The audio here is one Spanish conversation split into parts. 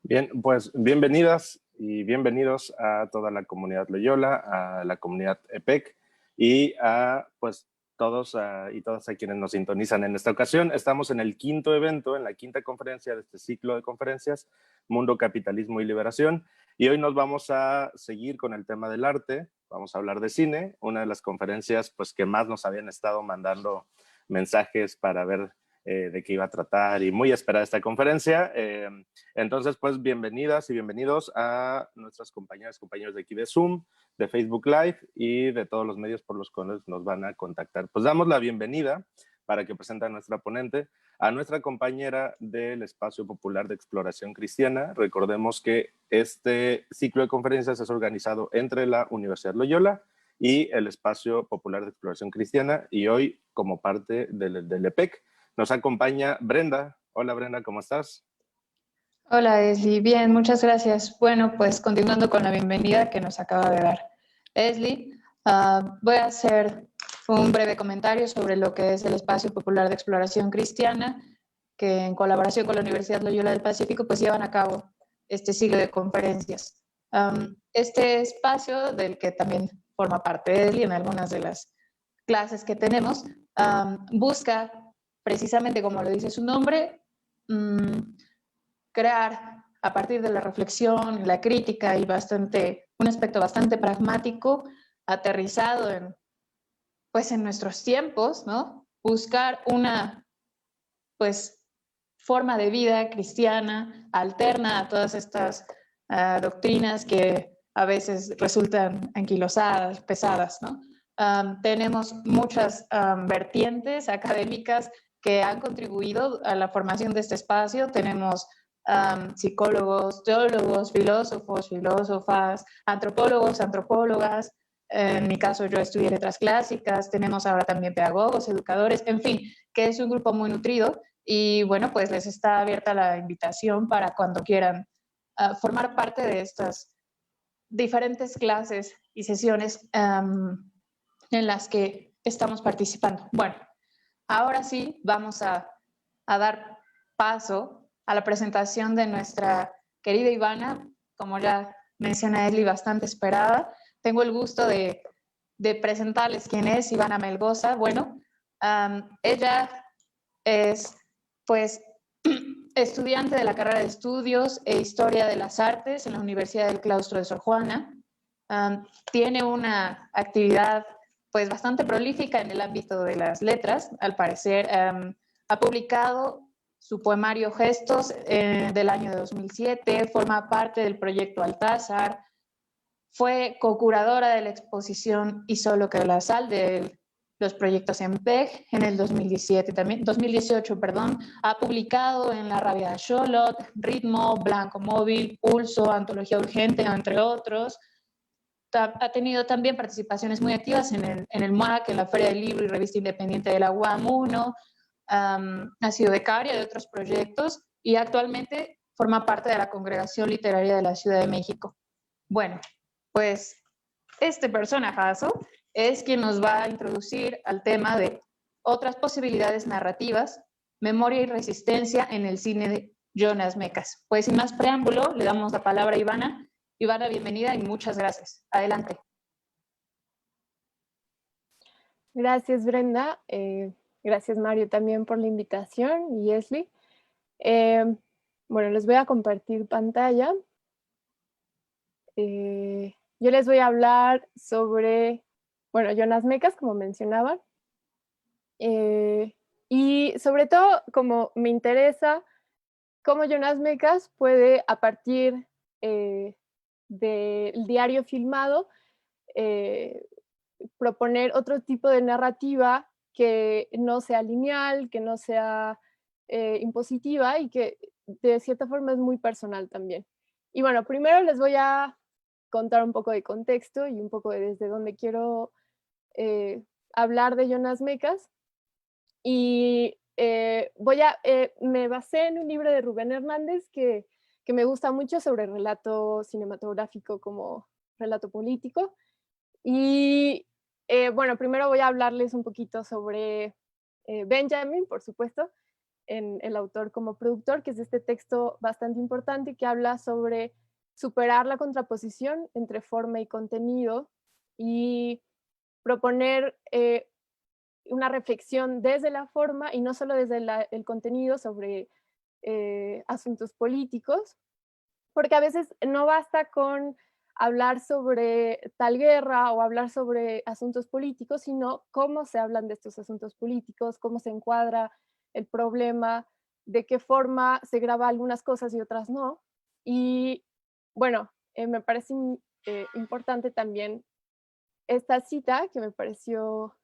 Bien, pues bienvenidas y bienvenidos a toda la comunidad Loyola, a la comunidad EPEC y a pues todos y todas a quienes nos sintonizan en esta ocasión. Estamos en el quinto evento, en la quinta conferencia de este ciclo de conferencias, Mundo, Capitalismo y Liberación. Y hoy nos vamos a seguir con el tema del arte. Vamos a hablar de cine, una de las conferencias pues que más nos habían estado mandando mensajes para ver de qué iba a tratar y muy esperada esta conferencia. Entonces, pues bienvenidas y bienvenidos a nuestras compañeras y compañeros de aquí de Zoom, de Facebook Live y de todos los medios por los cuales nos van a contactar. Pues damos la bienvenida para que presente a nuestra ponente, a nuestra compañera del Espacio Popular de Exploración Cristiana. Recordemos que este ciclo de conferencias es organizado entre la Universidad Loyola y el Espacio Popular de Exploración Cristiana, y hoy, como parte del EPEC, nos acompaña Brenda. Hola Brenda, ¿cómo estás? Hola Esli, bien, muchas gracias. Bueno, pues continuando con la bienvenida que nos acaba de dar Esli, voy a hacer un breve comentario sobre lo que es el Espacio Popular de Exploración Cristiana, que en colaboración con la Universidad Loyola del Pacífico pues llevan a cabo este ciclo de conferencias. Este espacio, del que también forma parte Esli en algunas de las clases que tenemos, busca precisamente, como lo dice su nombre, crear a partir de la reflexión, la crítica y un aspecto bastante pragmático, aterrizado en nuestros tiempos, ¿no? Buscar una, pues, forma de vida cristiana, alterna a todas estas doctrinas que a veces resultan anquilosadas, pesadas, ¿no? Tenemos muchas vertientes académicas que han contribuido a la formación de este espacio. Tenemos psicólogos, teólogos, filósofos, filósofas, antropólogos, antropólogas. En mi caso, yo estudié letras clásicas. Tenemos ahora también pedagogos, educadores, en fin, que es un grupo muy nutrido. Y bueno, pues les está abierta la invitación para cuando quieran formar parte de estas diferentes clases y sesiones en las que estamos participando. Bueno, ahora sí vamos a dar paso a la presentación de nuestra querida Ivana, como ya menciona Esli, bastante esperada. Tengo el gusto de presentarles quién es Ivana Melgoza. Bueno, ella es pues estudiante de la carrera de Estudios e Historia de las Artes en la Universidad del Claustro de Sor Juana. Tiene una actividad pues bastante prolífica en el ámbito de las letras, al parecer. Ha publicado su poemario Gestos del año de 2007, forma parte del proyecto Altázar, fue co-curadora de la exposición Y solo que la sal de los proyectos en PEG en el 2018, perdón. Ha publicado en La Rabia de Xolotl, Ritmo, Blanco Móvil, Pulso, Antología Urgente, entre otros. Ha tenido también participaciones muy activas en el MUAC, en la Feria del Libro y Revista Independiente de la UAM 1. Ha sido becaria de otros proyectos y actualmente forma parte de la Congregación Literaria de la Ciudad de México. Bueno, pues este personajazo es quien nos va a introducir al tema de otras posibilidades narrativas, memoria y resistencia en el cine de Jonas Mekas. Pues sin más preámbulo, le damos la palabra a Ivana. Ivana, bienvenida y muchas gracias. Adelante. Gracias, Brenda. Gracias, Mario, también por la invitación y Esli. Bueno, les voy a compartir pantalla. Yo les voy a hablar sobre, bueno, Jonas Mekas, como mencionaban. Y sobre todo, como me interesa cómo Jonas Mekas puede, a partir del diario filmado, proponer otro tipo de narrativa que no sea lineal, que no sea impositiva y que de cierta forma es muy personal también. Y bueno, primero les voy a contar un poco de contexto y un poco de desde dónde quiero hablar de Jonas Mekas. Y me basé en un libro de Rubén Hernández que me gusta mucho sobre relato cinematográfico como relato político. Y bueno, primero voy a hablarles un poquito sobre Benjamin, por supuesto, en el autor como productor, que es este texto bastante importante que habla sobre superar la contraposición entre forma y contenido y proponer una reflexión desde la forma y no solo desde el contenido sobre asuntos políticos, porque a veces no basta con hablar sobre tal guerra o hablar sobre asuntos políticos, sino cómo se hablan de estos asuntos políticos, cómo se encuadra el problema, de qué forma se graba algunas cosas y otras no. Y bueno, me parece importante también esta cita que me pareció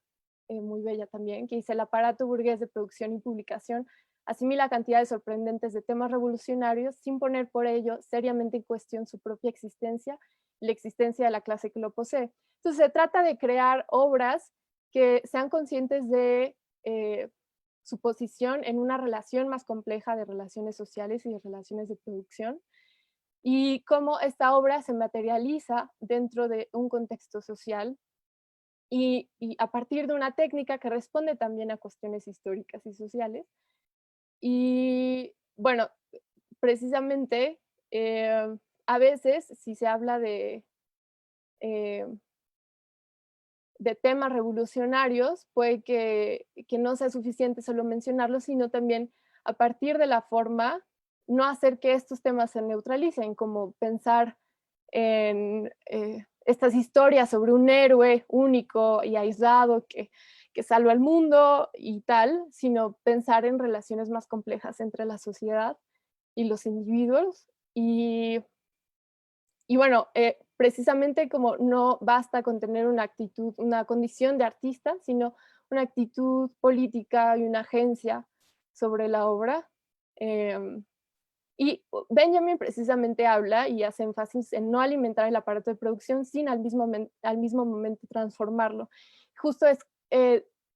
muy bella también, que dice: el aparato burgués de producción y publicación asimila cantidades sorprendentes de temas revolucionarios sin poner por ello seriamente en cuestión su propia existencia y la existencia de la clase que lo posee. Entonces se trata de crear obras que sean conscientes de su posición en una relación más compleja de relaciones sociales y de relaciones de producción, y cómo esta obra se materializa dentro de un contexto social y a partir de una técnica que responde también a cuestiones históricas y sociales. Y bueno, precisamente a veces si se habla eh, de temas revolucionarios, puede que no sea suficiente solo mencionarlos, sino también a partir de la forma, no hacer que estos temas se neutralicen, como pensar en estas historias sobre un héroe único y aislado que salva al mundo y tal, sino pensar en relaciones más complejas entre la sociedad y los individuos. Y bueno, precisamente como no basta con tener una actitud, una condición de artista, sino una actitud política y una agencia sobre la obra. Y Benjamin precisamente habla y hace énfasis en no alimentar el aparato de producción sin al mismo momento transformarlo. Justo es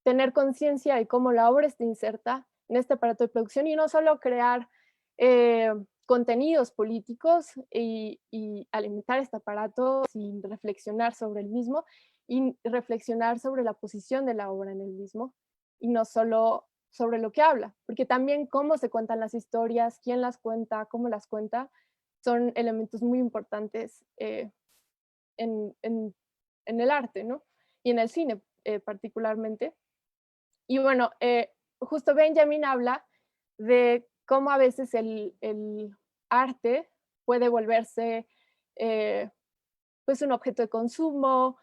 tener conciencia de cómo la obra está inserta en este aparato de producción y no solo crear contenidos políticos y alimentar este aparato sin reflexionar sobre el mismo y reflexionar sobre la posición de la obra en el mismo y no solo sobre lo que habla, porque también cómo se cuentan las historias, quién las cuenta, cómo las cuenta, son elementos muy importantes en el arte, ¿no? Y en el cine particularmente. Y bueno, justo Benjamin habla de cómo a veces el arte puede volverse pues un objeto de consumo,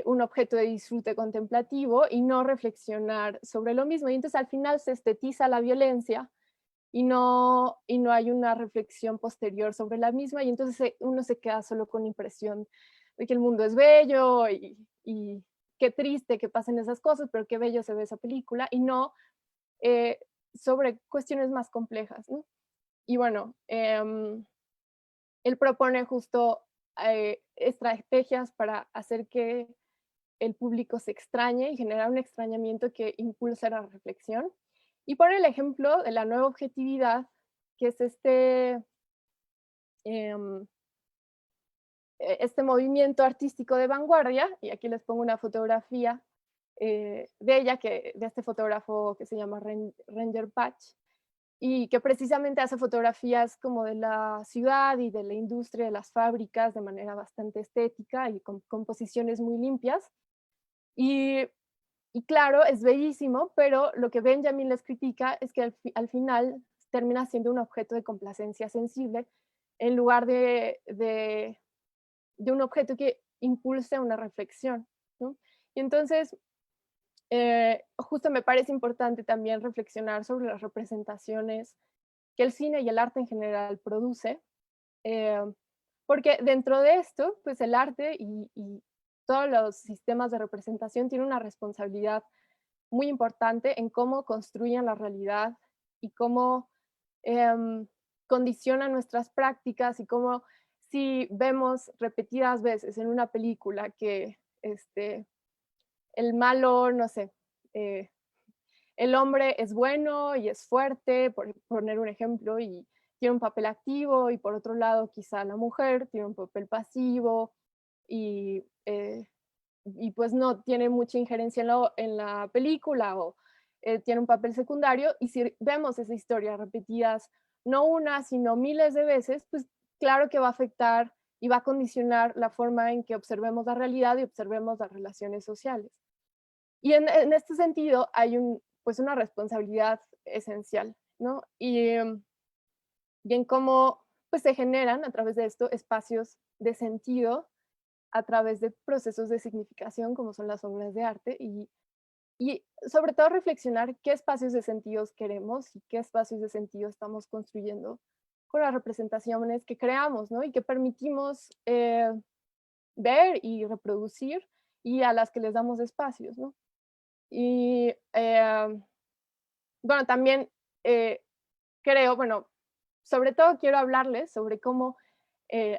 un objeto de disfrute contemplativo y no reflexionar sobre lo mismo. Y entonces al final se estetiza la violencia y no hay una reflexión posterior sobre la misma y entonces uno se queda solo con la impresión de que el mundo es bello y qué triste que pasen esas cosas, pero qué bello se ve esa película y no sobre cuestiones más complejas, ¿no? Y bueno, él propone justo estrategias para hacer que el público se extrañe y generar un extrañamiento que impulse la reflexión. Y pone el ejemplo de la nueva objetividad, que es este movimiento artístico de vanguardia, y aquí les pongo una fotografía de ella, de este fotógrafo que se llama Ranger Patch, y que precisamente hace fotografías como de la ciudad y de la industria, de las fábricas, de manera bastante estética y con composiciones muy limpias. Y claro, es bellísimo, pero lo que Benjamin les critica es que al final termina siendo un objeto de complacencia sensible en lugar de un objeto que impulse una reflexión, ¿no? Y entonces, justo me parece importante también reflexionar sobre las representaciones que el cine y el arte en general produce, eh, porque dentro de esto, pues el arte y todos los sistemas de representación tienen una responsabilidad muy importante en cómo construyen la realidad y cómo condicionan nuestras prácticas y cómo si vemos repetidas veces en una película que el malo, no sé, el hombre es bueno y es fuerte, por poner un ejemplo, y tiene un papel activo, y por otro lado quizá la mujer tiene un papel pasivo y pues no tiene mucha injerencia en la película, o tiene un papel secundario, y si vemos esa historia repetidas no una, sino miles de veces, pues claro que va a afectar y va a condicionar la forma en que observemos la realidad y observemos las relaciones sociales. Y en este sentido hay pues una responsabilidad esencial, ¿no? Y en cómo pues, se generan a través de esto espacios de sentido a través de procesos de significación como son las obras de arte y sobre todo reflexionar qué espacios de sentidos queremos y qué espacios de sentido estamos construyendo con las representaciones que creamos, ¿no? Y que permitimos ver y reproducir y a las que les damos espacios, ¿no? Y bueno, también creo, bueno, sobre todo quiero hablarles sobre cómo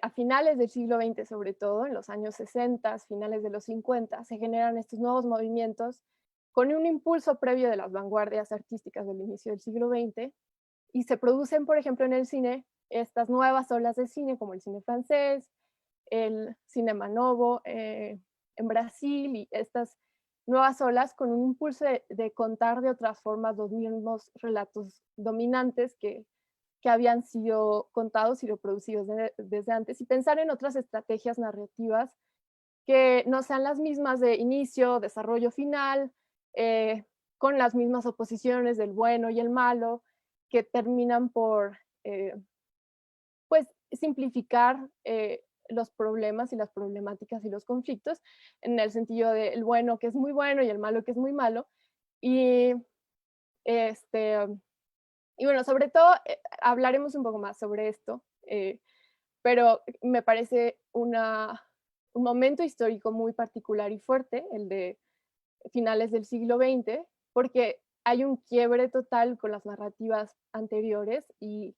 a finales del siglo XX, sobre todo en los años 60, finales de los 50, se generan estos nuevos movimientos con un impulso previo de las vanguardias artísticas del inicio del siglo XX, y se producen, por ejemplo, en el cine, estas nuevas olas de cine, como el cine francés, el cinema novo en Brasil, y estas nuevas olas con un impulso de contar de otras formas los mismos relatos dominantes que habían sido contados y reproducidos desde antes, y pensar en otras estrategias narrativas que no sean las mismas de inicio, desarrollo final, con las mismas oposiciones del bueno y el malo, que terminan por pues simplificar los problemas y las problemáticas y los conflictos en el sentido del bueno que es muy bueno y el malo que es muy malo. Y este, y bueno, sobre todo hablaremos un poco más sobre esto, pero me parece un momento histórico muy particular y fuerte, el de finales del siglo XX, porque hay un quiebre total con las narrativas anteriores y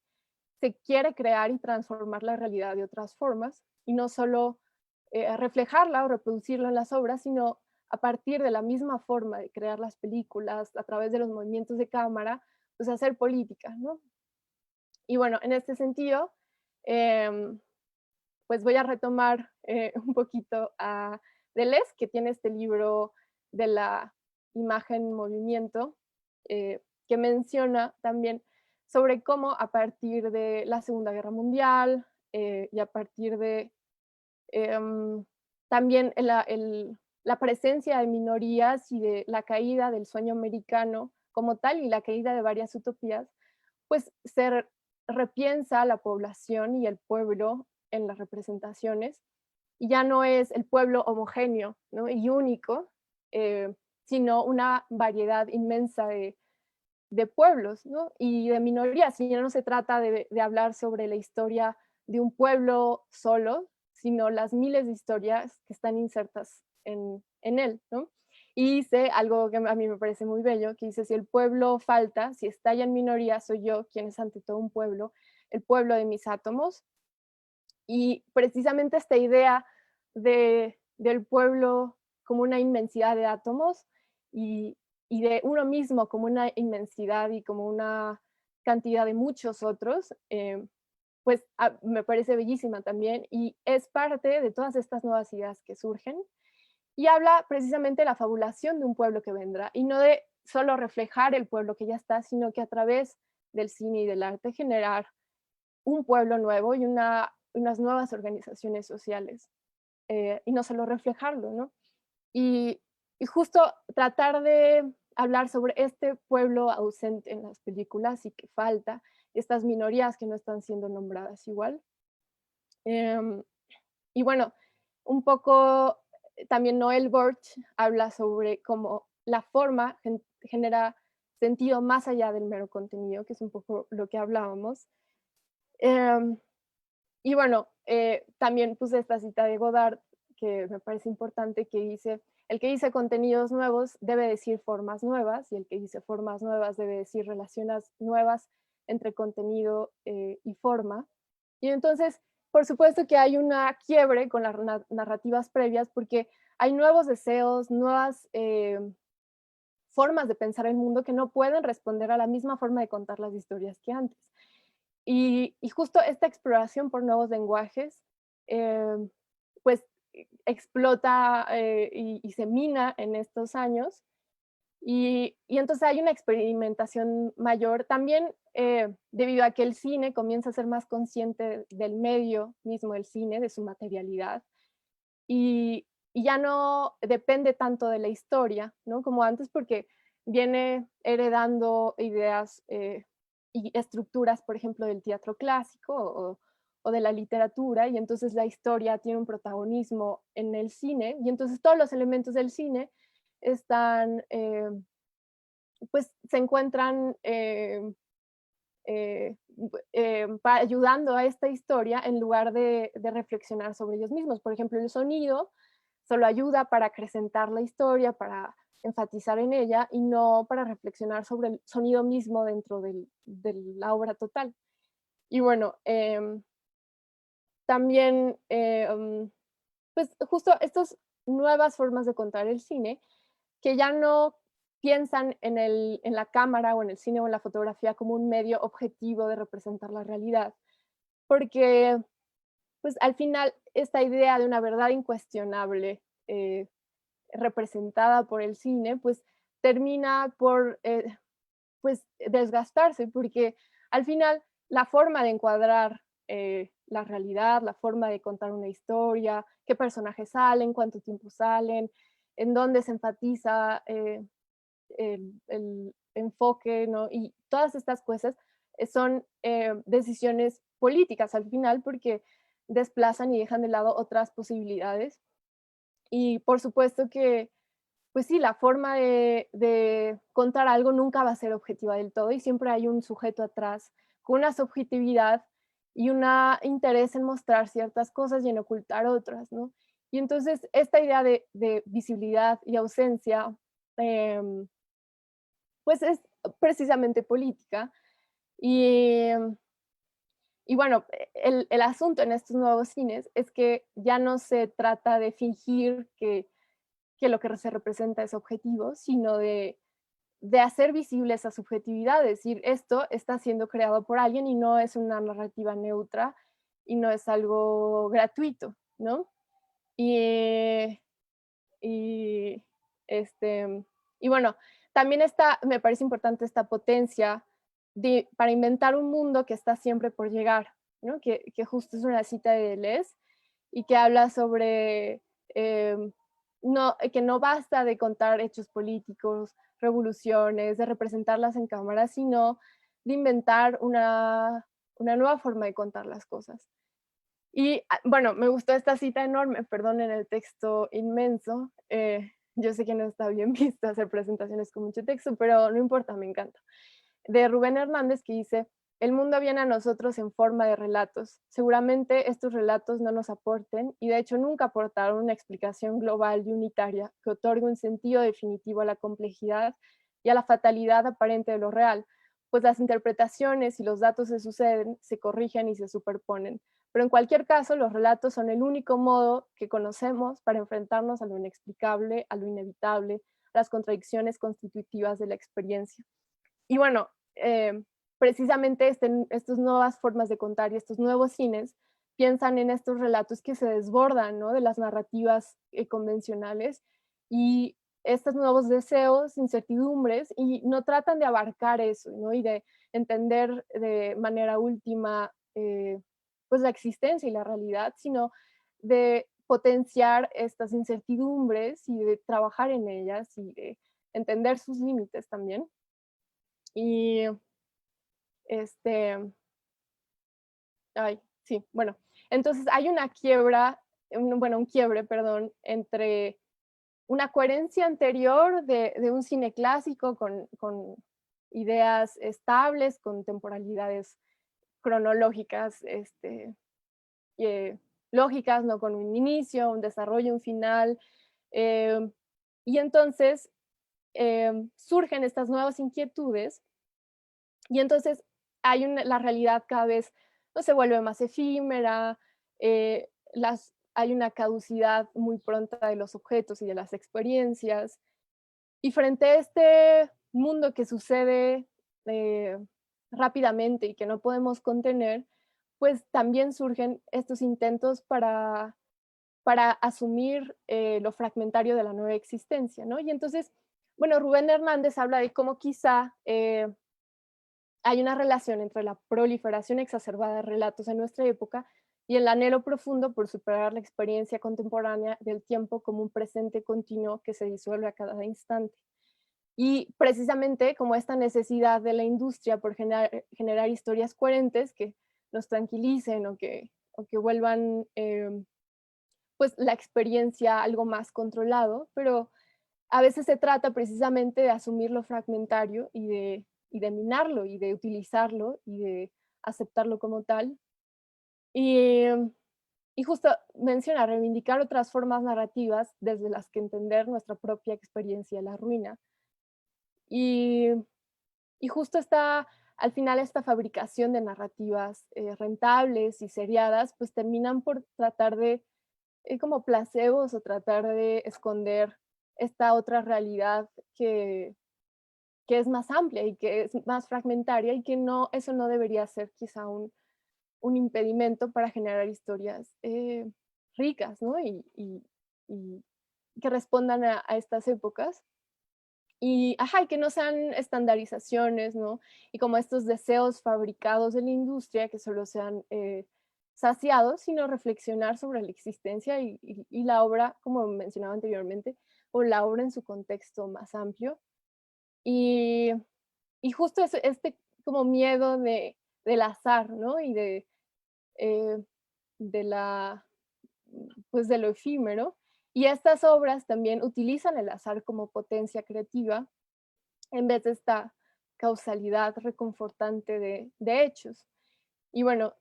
se quiere crear y transformar la realidad de otras formas, y no solo reflejarla o reproducirla en las obras, sino a partir de la misma forma de crear las películas, a través de los movimientos de cámara, pues hacer política, ¿no? Y bueno, en este sentido, pues voy a retomar un poquito a Deleuze, que tiene este libro de la imagen en movimiento, que menciona también sobre cómo a partir de la Segunda Guerra Mundial y a partir de también la presencia de minorías y de la caída del sueño americano como tal y la caída de varias utopías, pues se repiensa la población y el pueblo en las representaciones, y ya no es el pueblo homogéneo, ¿no? Y único, sino una variedad inmensa de pueblos, ¿no? Y de minorías, y ya no se trata de hablar sobre la historia de un pueblo solo, sino las miles de historias que están insertas en él, ¿no? Y dice algo que a mí me parece muy bello, que dice: si el pueblo falta, si está ya en minoría, soy yo quien es ante todo un pueblo, el pueblo de mis átomos. Y precisamente esta idea del pueblo como una inmensidad de átomos y, de uno mismo como una inmensidad y como una cantidad de muchos otros, pues me parece bellísima también, y es parte de todas estas nuevas ideas que surgen, y habla precisamente de la fabulación de un pueblo que vendrá, y no de solo reflejar el pueblo que ya está, sino que a través del cine y del arte generar un pueblo nuevo y unas nuevas organizaciones sociales, y no solo reflejarlo, ¿no? Y, justo tratar de hablar sobre este pueblo ausente en las películas y que falta, estas minorías que no están siendo nombradas igual. Y bueno, un poco también Noel Borch habla sobre cómo la forma genera sentido más allá del mero contenido, que es un poco lo que hablábamos. Y bueno, también puse esta cita de Godard, que me parece importante, que dice: el que dice contenidos nuevos debe decir formas nuevas, y el que dice formas nuevas debe decir relaciones nuevas entre contenido y forma. Y entonces, por supuesto que hay una quiebre con las narrativas previas, porque hay nuevos deseos, nuevas formas de pensar el mundo que no pueden responder a la misma forma de contar las historias que antes. Y justo esta exploración por nuevos lenguajes, pues explota y se mina en estos años, Y entonces hay una experimentación mayor también debido a que el cine comienza a ser más consciente del medio mismo del cine, de su materialidad, y ya no depende tanto de la historia, ¿no? Como antes, porque viene heredando ideas y estructuras, por ejemplo, del teatro clásico o de la literatura, y entonces la historia tiene un protagonismo en el cine, y entonces todos los elementos del cine están, pues se encuentran ayudando a esta historia en lugar de reflexionar sobre ellos mismos. Por ejemplo, el sonido solo ayuda para acrecentar la historia, para enfatizar en ella y no para reflexionar sobre el sonido mismo dentro de la obra total. Y bueno, también, pues justo estas nuevas formas de contar el cine, que ya no piensan en la cámara o en el cine o en la fotografía como un medio objetivo de representar la realidad, porque pues al final esta idea de una verdad incuestionable representada por el cine, pues termina por pues desgastarse, porque al final la forma de encuadrar la realidad, la forma de contar una historia, qué personajes salen, cuánto tiempo salen, en dónde se enfatiza el enfoque, ¿no? Y todas estas cosas son decisiones políticas al final porque desplazan y dejan de lado otras posibilidades. Y por supuesto que, pues sí, la forma de contar algo nunca va a ser objetiva del todo y siempre hay un sujeto atrás con una subjetividad y un interés en mostrar ciertas cosas y en ocultar otras, ¿no? Y entonces esta idea de visibilidad y ausencia, eh, pues es precisamente política. Y, y bueno, el asunto en estos nuevos cines es que ya no se trata de fingir que lo que se representa es objetivo, sino de hacer visible esa subjetividad, es decir, esto está siendo creado por alguien y no es una narrativa neutra y no es algo gratuito, ¿no? Y, y, este, y bueno, también me parece importante esta potencia para inventar un mundo que está siempre por llegar, ¿no? Que justo es una cita de Deleuze y que habla sobre que no basta de contar hechos políticos, revoluciones, de representarlas en cámara, sino de inventar una nueva forma de contar las cosas. Y bueno, me gustó esta cita enorme, perdón, en el texto inmenso. Yo sé que no está bien visto hacer presentaciones con mucho texto, pero no importa, me encanta. De Rubén Hernández que dice, el mundo viene a nosotros en forma de relatos. Seguramente estos relatos no nos aporten y de hecho nunca aportaron una explicación global y unitaria que otorgue un sentido definitivo a la complejidad y a la fatalidad aparente de lo real, pues las interpretaciones y los datos se suceden, se corrigen y se superponen. Pero en cualquier caso, los relatos son el único modo que conocemos para enfrentarnos a lo inexplicable, a lo inevitable, a las contradicciones constitutivas de la experiencia. Y bueno, precisamente estas nuevas formas de contar y estos nuevos cines piensan en estos relatos que se desbordan, ¿no? De las narrativas convencionales y estos nuevos deseos, incertidumbres, y no tratan de abarcar eso, ¿no? Y de entender de manera última pues la existencia y la realidad, sino de potenciar estas incertidumbres y de trabajar en ellas y de entender sus límites también. Y ay, sí, bueno, entonces hay una quiebra, un quiebre, perdón, entre una coherencia anterior de un cine clásico con ideas estables, con temporalidades cronológicas, lógicas, ¿no? Con un inicio, un desarrollo, un final. eh, y entonces surgen estas nuevas inquietudes y entonces la realidad cada vez no se vuelve más efímera, hay una caducidad muy pronta de los objetos y de las experiencias. Y frente a este mundo que sucede eh, rápidamente y que no podemos contener, pues también surgen estos intentos para asumir lo fragmentario de la nueva existencia, ¿no? Y entonces bueno, Rubén Hernández habla de cómo quizá hay una relación entre la proliferación exacerbada de relatos en nuestra época y el anhelo profundo por superar la experiencia contemporánea del tiempo como un presente continuo que se disuelve a cada instante. Y precisamente como esta necesidad de la industria por generar historias coherentes que nos tranquilicen o que vuelvan pues la experiencia algo más controlado, pero a veces se trata precisamente de asumir lo fragmentario y de minarlo y de utilizarlo y de aceptarlo como tal. Y, y justo menciona reivindicar otras formas narrativas desde las que entender nuestra propia experiencia de la ruina. Y, y justo está, al final esta fabricación de narrativas rentables y seriadas, pues terminan por tratar de, como placebos o tratar de esconder esta otra realidad que es más amplia y que es más fragmentaria y que no, eso no debería ser quizá un impedimento para generar historias ricas, ¿no? Y que respondan a estas épocas. Y, ajá, y que no sean estandarizaciones, ¿no? Y como estos deseos fabricados de la industria que solo sean saciados, sino reflexionar sobre la existencia y la obra, como mencionaba anteriormente, o la obra en su contexto más amplio. Y, y justo este como miedo del azar, ¿no? Y eh, de la, pues de lo efímero. Y estas obras también utilizan el azar como potencia creativa en vez de esta causalidad reconfortante de hechos. Y bueno,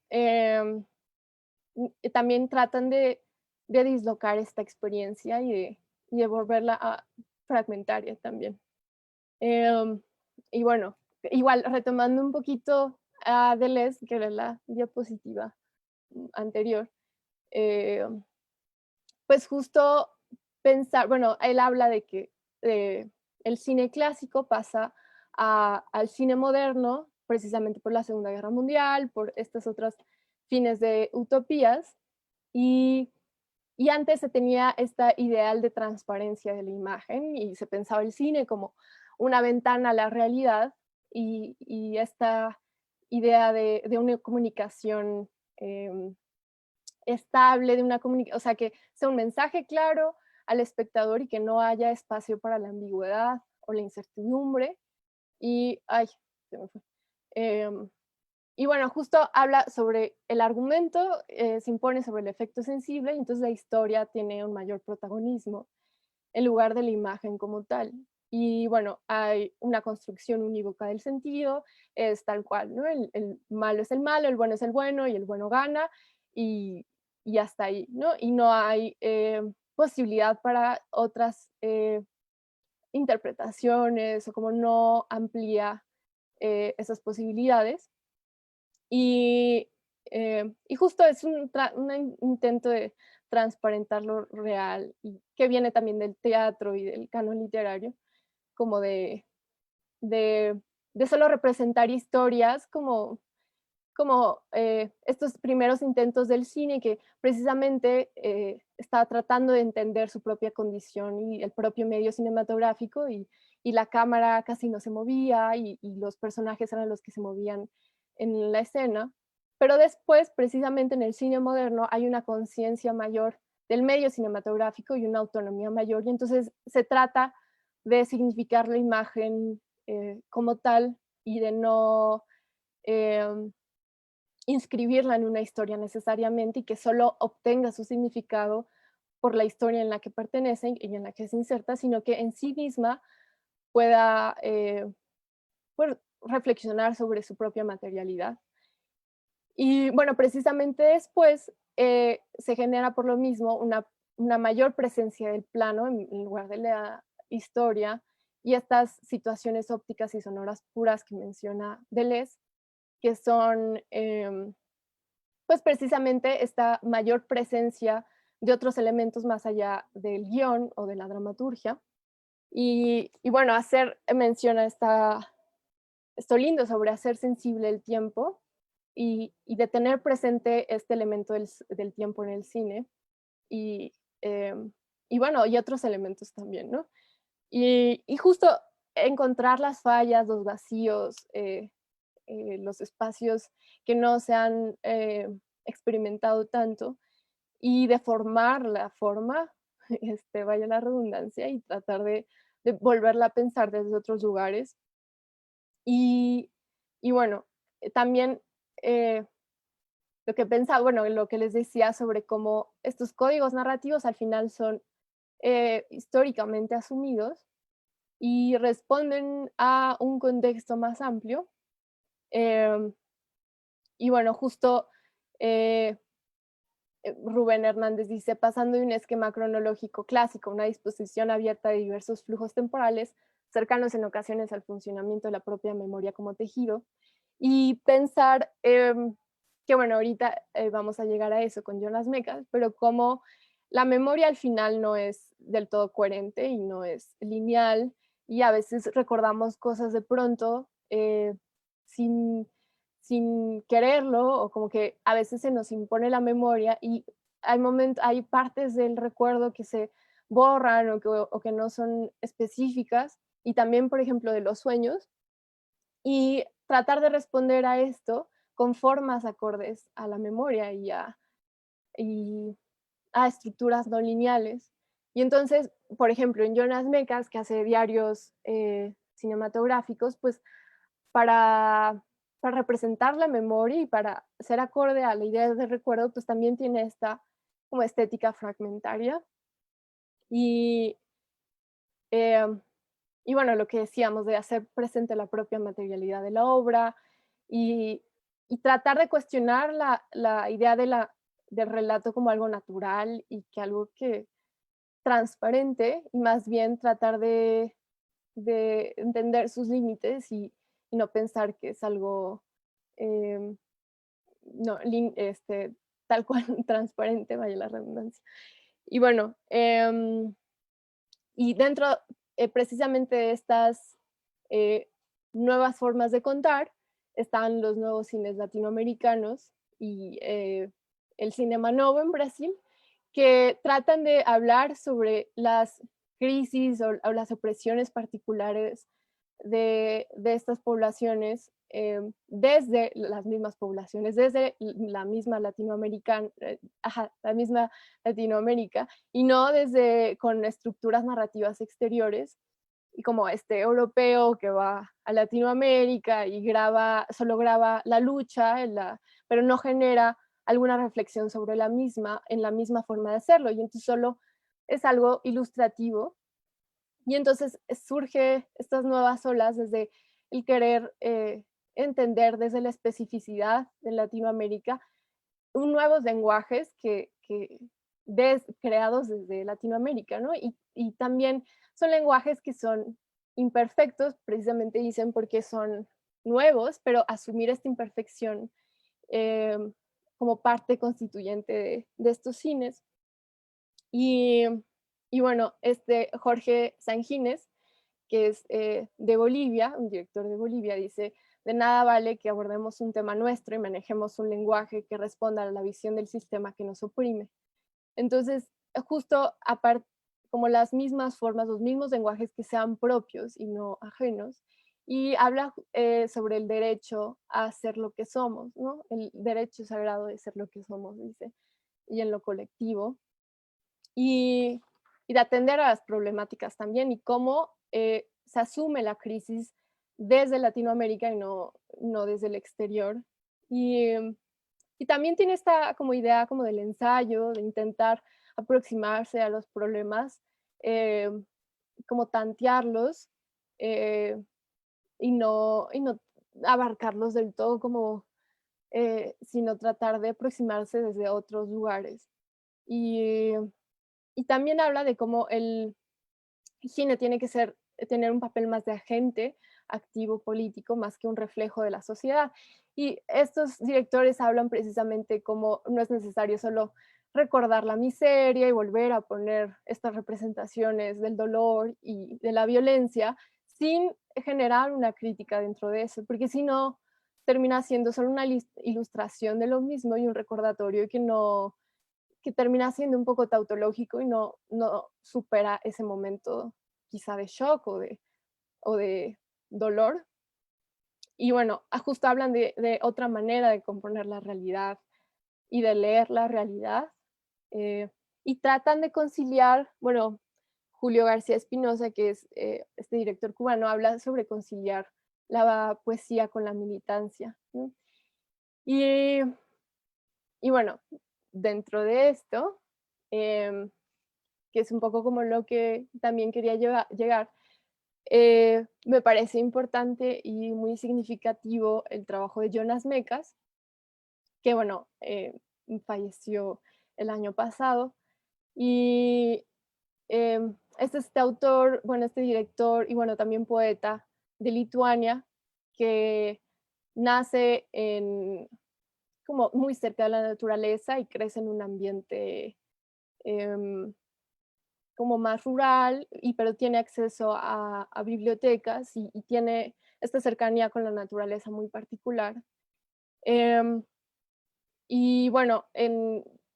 también tratan de dislocar esta experiencia y de volverla fragmentaria también. Em, y bueno, igual retomando un poquito a Deleuze, que era la diapositiva anterior, eh, pues justo pensar, bueno, él habla de que el cine clásico pasa al cine moderno, precisamente por la Segunda Guerra Mundial, por estas otras fines de utopías, y, y antes se tenía esta ideal de transparencia de la imagen y se pensaba el cine como una ventana a la realidad y esta idea de una comunicación estable, de una comunicación, o sea, que sea un mensaje claro al espectador y que no haya espacio para la ambigüedad o la incertidumbre. Y, ay, se me fue. Y bueno, justo habla sobre el argumento, se impone sobre el efecto sensible y entonces la historia tiene un mayor protagonismo en lugar de la imagen como tal. Y bueno, hay una construcción unívoca del sentido, es tal cual, ¿no? El malo es el malo, el bueno es el bueno y el bueno gana y, y hasta ahí, ¿no? Y no hay posibilidad para otras interpretaciones o como no amplía esas posibilidades. Y justo es un intento de transparentar lo real y que viene también del teatro y del canon literario, como de, de solo representar historias como estos primeros intentos del cine que precisamente estaba tratando de entender su propia condición y el propio medio cinematográfico y la cámara casi no se movía y los personajes eran los que se movían en la escena. Pero después, precisamente en el cine moderno, hay una conciencia mayor del medio cinematográfico y una autonomía mayor, y entonces se trata de significar la imagen como tal y de no eh, inscribirla en una historia necesariamente y que solo obtenga su significado por la historia en la que pertenece y en la que se inserta, sino que en sí misma pueda pues, reflexionar sobre su propia materialidad. Y bueno, precisamente después se genera por lo mismo una mayor presencia del plano en lugar de la historia y estas situaciones ópticas y sonoras puras que menciona Deleuze, que son pues precisamente esta mayor presencia de otros elementos más allá del guión o de la dramaturgia. Y bueno, menciona esto lindo sobre hacer sensible el tiempo y de tener presente este elemento del tiempo en el cine y, eh, y bueno, y otros elementos también, ¿no? Y justo encontrar las fallas, los vacíos, los espacios que no se han experimentado tanto, y deformar la forma, vaya la redundancia, y tratar de volverla a pensar desde otros lugares. Y, y bueno, también lo que pensaba, bueno, lo que les decía sobre cómo estos códigos narrativos al final son históricamente asumidos y responden a un contexto más amplio. Em, y bueno, justo eh, Rubén Hernández dice, pasando de un esquema cronológico clásico, una disposición abierta de diversos flujos temporales, cercanos en ocasiones al funcionamiento de la propia memoria como tejido, y pensar que, bueno, ahorita vamos a llegar a eso con Jonas Mekas, pero como la memoria al final no es del todo coherente y no es lineal, y a veces recordamos cosas de pronto sin sin quererlo, o como que a veces se nos impone la memoria y hay partes del recuerdo que se borran o que no son específicas, y también, por ejemplo, de los sueños, y tratar de responder a esto con formas acordes a la memoria y a estructuras no lineales. Y entonces, por ejemplo, en Jonas Mekas, que hace diarios cinematográficos, pues para, para representar la memoria y para ser acorde a la idea de recuerdo, pues también tiene esta como estética fragmentaria. Y, eh, y bueno, lo que decíamos de hacer presente la propia materialidad de la obra y, y tratar de cuestionar la idea del relato como algo natural y que algo que transparente, y más bien tratar de entender sus límites y no pensar que es algo eh, no, tal cual transparente, vaya la redundancia. Y bueno, y dentro precisamente de estas eh, nuevas formas de contar están los nuevos cines latinoamericanos y el Cinema Novo en Brasil, que tratan de hablar sobre las crisis o las opresiones particulares de estas poblaciones desde las mismas poblaciones, desde la misma la misma Latinoamérica, y no desde con estructuras narrativas exteriores, y como este europeo que va a Latinoamérica y solo graba la lucha, pero no genera alguna reflexión sobre la misma, en la misma forma de hacerlo, y entonces solo es algo ilustrativo. Y entonces surge estas nuevas olas desde el querer entender desde la especificidad de Latinoamérica nuevos lenguajes creados desde Latinoamérica, ¿no? Y también son lenguajes que son imperfectos, precisamente dicen porque son nuevos, pero asumir esta imperfección eh, como parte constituyente de estos cines. Y, y bueno, Jorge Sanjines, que es de Bolivia, un director de Bolivia, dice, de nada vale que abordemos un tema nuestro y manejemos un lenguaje que responda a la visión del sistema que nos oprime. Entonces, justo como las mismas formas, los mismos lenguajes que sean propios y no ajenos, y habla sobre el derecho a ser lo que somos, ¿no? El derecho sagrado de ser lo que somos, dice, y en lo colectivo, y, y de atender a las problemáticas también, y cómo se asume la crisis desde Latinoamérica y no desde el exterior. Y también tiene esta como idea como del ensayo, de intentar aproximarse a los problemas, eh, como tantearlos, eh, y no abarcarlos del todo como, sino tratar de aproximarse desde otros lugares. Y, y también habla de cómo el cine tiene que tener un papel más de agente activo político más que un reflejo de la sociedad. Y estos directores hablan precisamente cómo no es necesario solo recordar la miseria y volver a poner estas representaciones del dolor y de la violencia sin generar una crítica dentro de eso, porque si no termina siendo solo una ilustración de lo mismo y un recordatorio que termina siendo un poco tautológico y no supera ese momento quizá de shock o de dolor. Y bueno, justo hablan de otra manera de componer la realidad y de leer la realidad. Y tratan de conciliar, bueno, Julio García Espinosa, que es este director cubano, habla sobre conciliar la poesía con la militancia, ¿no? Y, y bueno, dentro de esto, que es un poco como lo que también quería llegar, me parece importante y muy significativo el trabajo de Jonas Mekas, que bueno, falleció el año pasado. Y es este autor, bueno, este director y bueno, también poeta de Lituania, que nace como muy cerca de la naturaleza y crece en un ambiente em, como más rural, pero tiene acceso a bibliotecas y tiene esta cercanía con la naturaleza muy particular. Em, y bueno,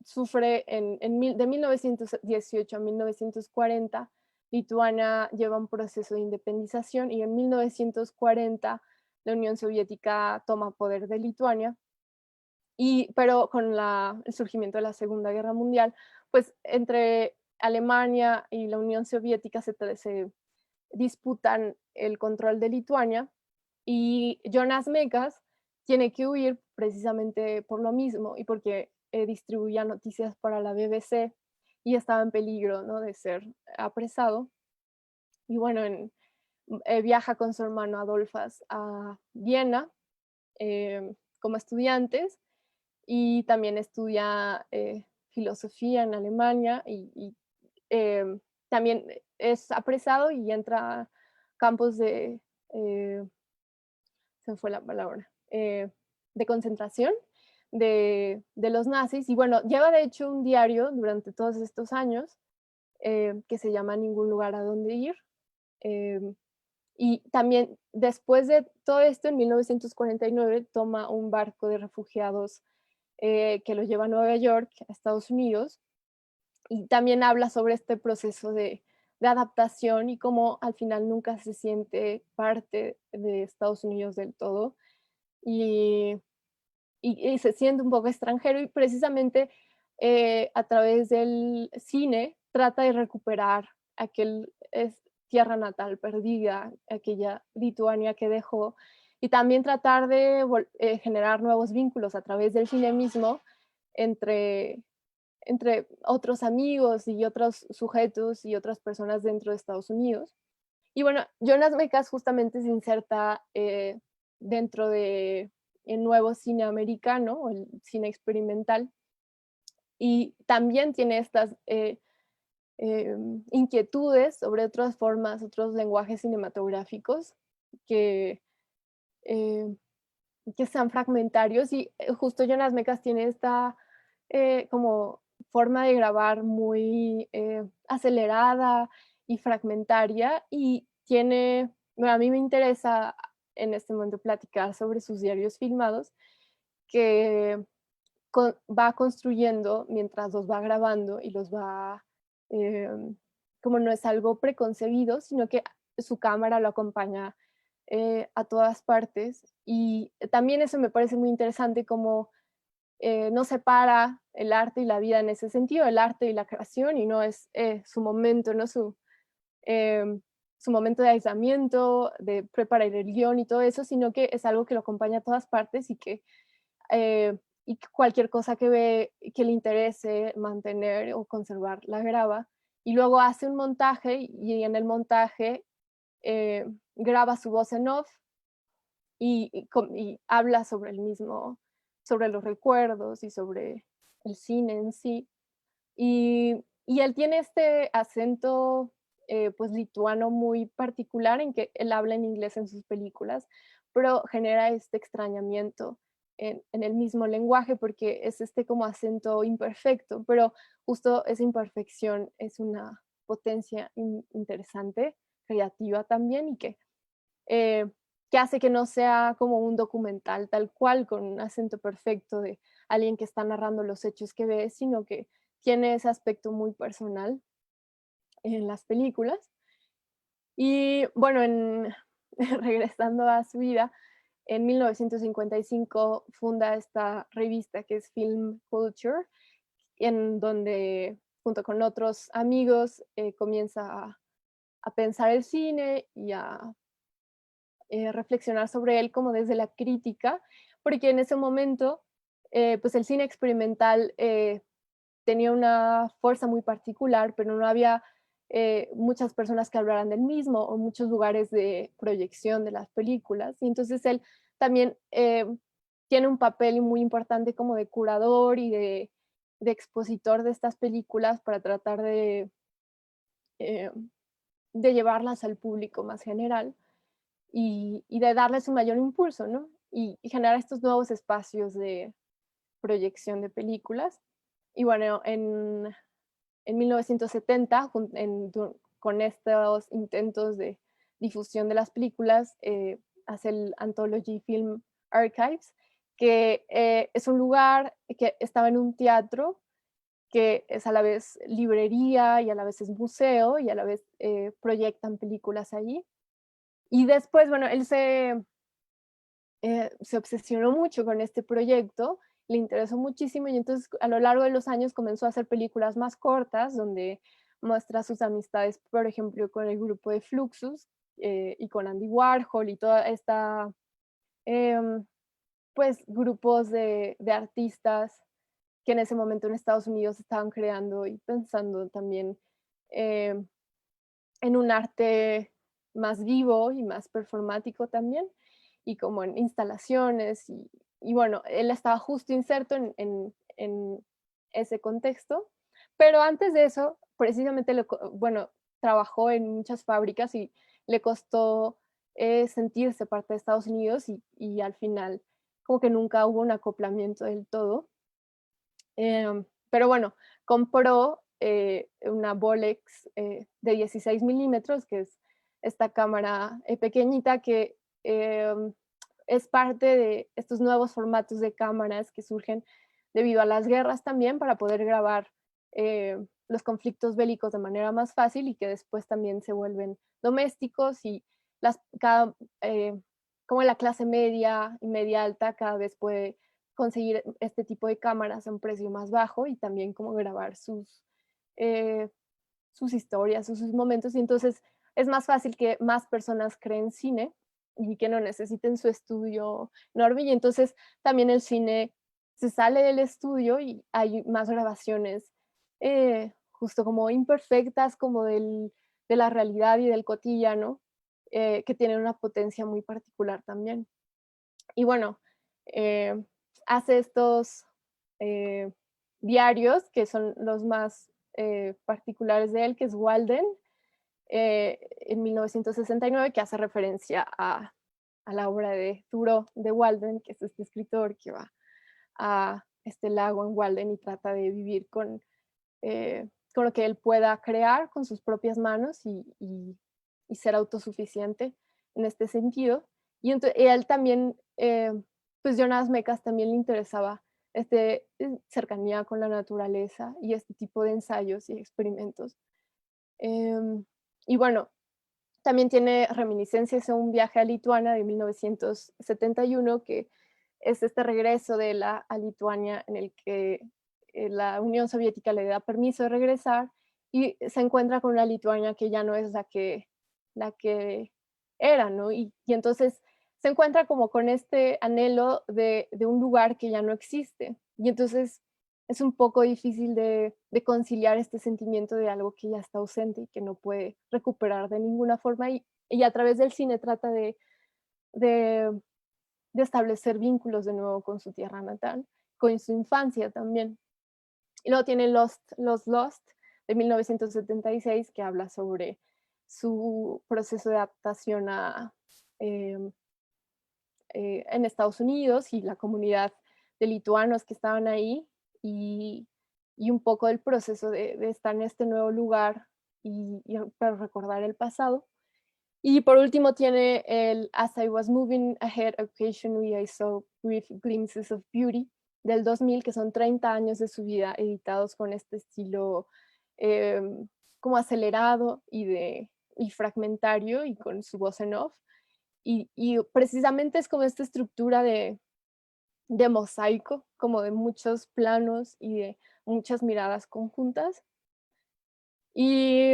sufre de 1918 a 1940, Lituania lleva un proceso de independización y en 1940 la Unión Soviética toma poder de Lituania, pero con el surgimiento de la Segunda Guerra Mundial, pues entre Alemania y la Unión Soviética se disputan el control de Lituania y Jonas Mekas tiene que huir precisamente por lo mismo y porque distribuía noticias para la BBC y estaba en peligro, ¿no?, de ser apresado. Y bueno, viaja con su hermano Adolfas a Viena como estudiantes y también estudia filosofía en Alemania y también es apresado y entra a campos se me fue la palabra, de concentración de los nazis. Y bueno, lleva de hecho un diario durante todos estos años que se llama Ningún lugar a donde ir. Eh, y también después de todo esto, en 1949, toma un barco de refugiados que lo lleva a Nueva York, a Estados Unidos, y también habla sobre este proceso de adaptación y cómo al final nunca se siente parte de Estados Unidos del todo y, y se siente un poco extranjero y precisamente a través del cine trata de recuperar aquel tierra natal perdida, aquella Lituania que dejó y también tratar de generar nuevos vínculos a través del cine mismo entre otros amigos y otros sujetos y otras personas dentro de Estados Unidos. Y bueno, Jonas Mekas justamente se inserta dentro de el nuevo cine americano o el cine experimental y también tiene estas inquietudes sobre otras formas, otros lenguajes cinematográficos que, eh, que sean fragmentarios y justo Jonas Mekas tiene esta como forma de grabar muy acelerada y fragmentaria y bueno, a mí me interesa en este momento platicar sobre sus diarios filmados que va construyendo mientras los va grabando y los va, eh, como no es algo preconcebido, sino que su cámara lo acompaña a todas partes y también eso me parece muy interesante como no separa el arte y la vida en ese sentido, el arte y la creación, y no es su momento, no su momento de aislamiento, de preparar el guión y todo eso, sino que es algo que lo acompaña a todas partes y cualquier cosa que ve que le interese mantener o conservar la graba. Y luego hace un montaje y en el montaje graba su voz en off y habla sobre el mismo, sobre los recuerdos y sobre el cine en sí. Y él tiene este acento pues lituano muy particular en que él habla en inglés en sus películas, pero genera este extrañamiento en el mismo lenguaje porque es este como acento imperfecto, pero justo esa imperfección es una potencia interesante, creativa también y eh, que hace que no sea como un documental tal cual, con un acento perfecto de alguien que está narrando los hechos que ve, sino que tiene ese aspecto muy personal en las películas. Y bueno, regresando a su vida, en 1955 funda esta revista que es Film Culture, en donde junto con otros amigos comienza a pensar el cine y a reflexionar sobre él como desde la crítica, porque en ese momento pues el cine experimental tenía una fuerza muy particular, pero no había muchas personas que hablaran del mismo o muchos lugares de proyección de las películas. Y entonces él también tiene un papel muy importante como de curador y de expositor de estas películas para tratar eh, de llevarlas al público más general y de darles un mayor impulso, ¿no? Y generar estos nuevos espacios de proyección de películas. Y bueno, en 1970, con estos intentos de difusión de las películas, hace el Anthology Film Archives, que es un lugar que estaba en un teatro, que es a la vez librería y a la vez es museo y a la vez proyectan películas allí. Y después, bueno, él se obsesionó mucho con este proyecto, le interesó muchísimo y entonces a lo largo de los años comenzó a hacer películas más cortas donde muestra sus amistades, por ejemplo, con el grupo de Fluxus y con Andy Warhol y toda esta, em, pues, grupos de artistas que en ese momento en Estados Unidos estaban creando y pensando también em, en un arte más vivo y más performático también, y como en instalaciones, y bueno, él estaba justo inserto en ese contexto, pero antes de eso, precisamente, bueno, trabajó en muchas fábricas y le costó sentirse parte de Estados Unidos y al final como que nunca hubo un acoplamiento del todo. Pero bueno, compró una Bolex de 16 milímetros, que es esta cámara pequeñita que es parte de estos nuevos formatos de cámaras que surgen debido a las guerras también para poder grabar los conflictos bélicos de manera más fácil y que después también se vuelven domésticos y como la clase media y media alta cada vez puede conseguir este tipo de cámaras a un precio más bajo y también como grabar eh, sus historias, sus momentos. Y entonces es más fácil que más personas creen cine y que no necesiten su estudio enorme. Y entonces también el cine se sale del estudio y hay más grabaciones justo como imperfectas, como de la realidad y del cotidiano, que tienen una potencia muy particular también. Y bueno, eh, hace estos eh, diarios que son los más particulares de él, que es Walden, en 1969, que hace referencia a la obra de Thoreau de Walden, que es este escritor que va a este lago en Walden y trata de vivir con lo que él pueda crear con sus propias manos y ser autosuficiente en este sentido. Y él también, pues Jonas Mekas también le interesaba cercanía con la naturaleza y este tipo de ensayos y experimentos. Y bueno, también tiene reminiscencias a un viaje a Lituania de 1971, que es este regreso de él a Lituania en el que la Unión Soviética le da permiso de regresar y se encuentra con una Lituania que ya no es la que era, ¿no? Y entonces se encuentra como con este anhelo de un lugar que ya no existe. Y entonces es un poco difícil de conciliar este sentimiento de algo que ya está ausente y que no puede recuperar de ninguna forma. Y a través del cine trata de, de establecer vínculos de nuevo con su tierra natal, con su infancia también. Y luego tiene Los Lost de 1976, que habla sobre su proceso de adaptación en Estados Unidos y la comunidad de lituanos que estaban ahí y, y un poco del proceso de estar en este nuevo lugar y para recordar el pasado. Y por último tiene el As I Was Moving Ahead, Occasionally I Saw Brief Glimpses of Beauty del 2000, que son 30 años de su vida editados con este estilo como acelerado y y fragmentario y con su voz en off. Y precisamente es como esta estructura de mosaico, como de muchos planos y de muchas miradas conjuntas. Y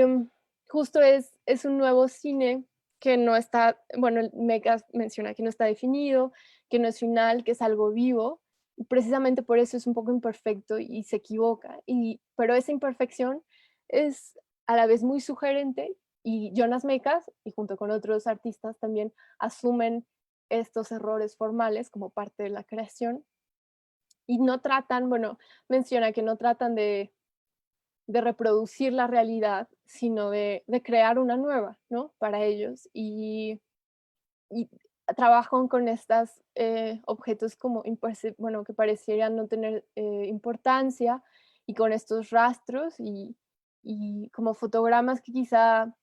justo es un nuevo cine que no está, bueno, Mekas menciona que no está definido, que no es final, que es algo vivo, y precisamente por eso es un poco imperfecto y se equivoca. Pero esa imperfección es a la vez muy sugerente, y Jonas Mekas, y junto con otros artistas también asumen estos errores formales como parte de la creación, y no tratan, bueno, menciona que no tratan de reproducir la realidad, sino de crear una nueva, ¿no? Para ellos. Y trabajan con estos objetos como, bueno, que parecieran no tener importancia, y con estos rastros y como fotogramas que quizá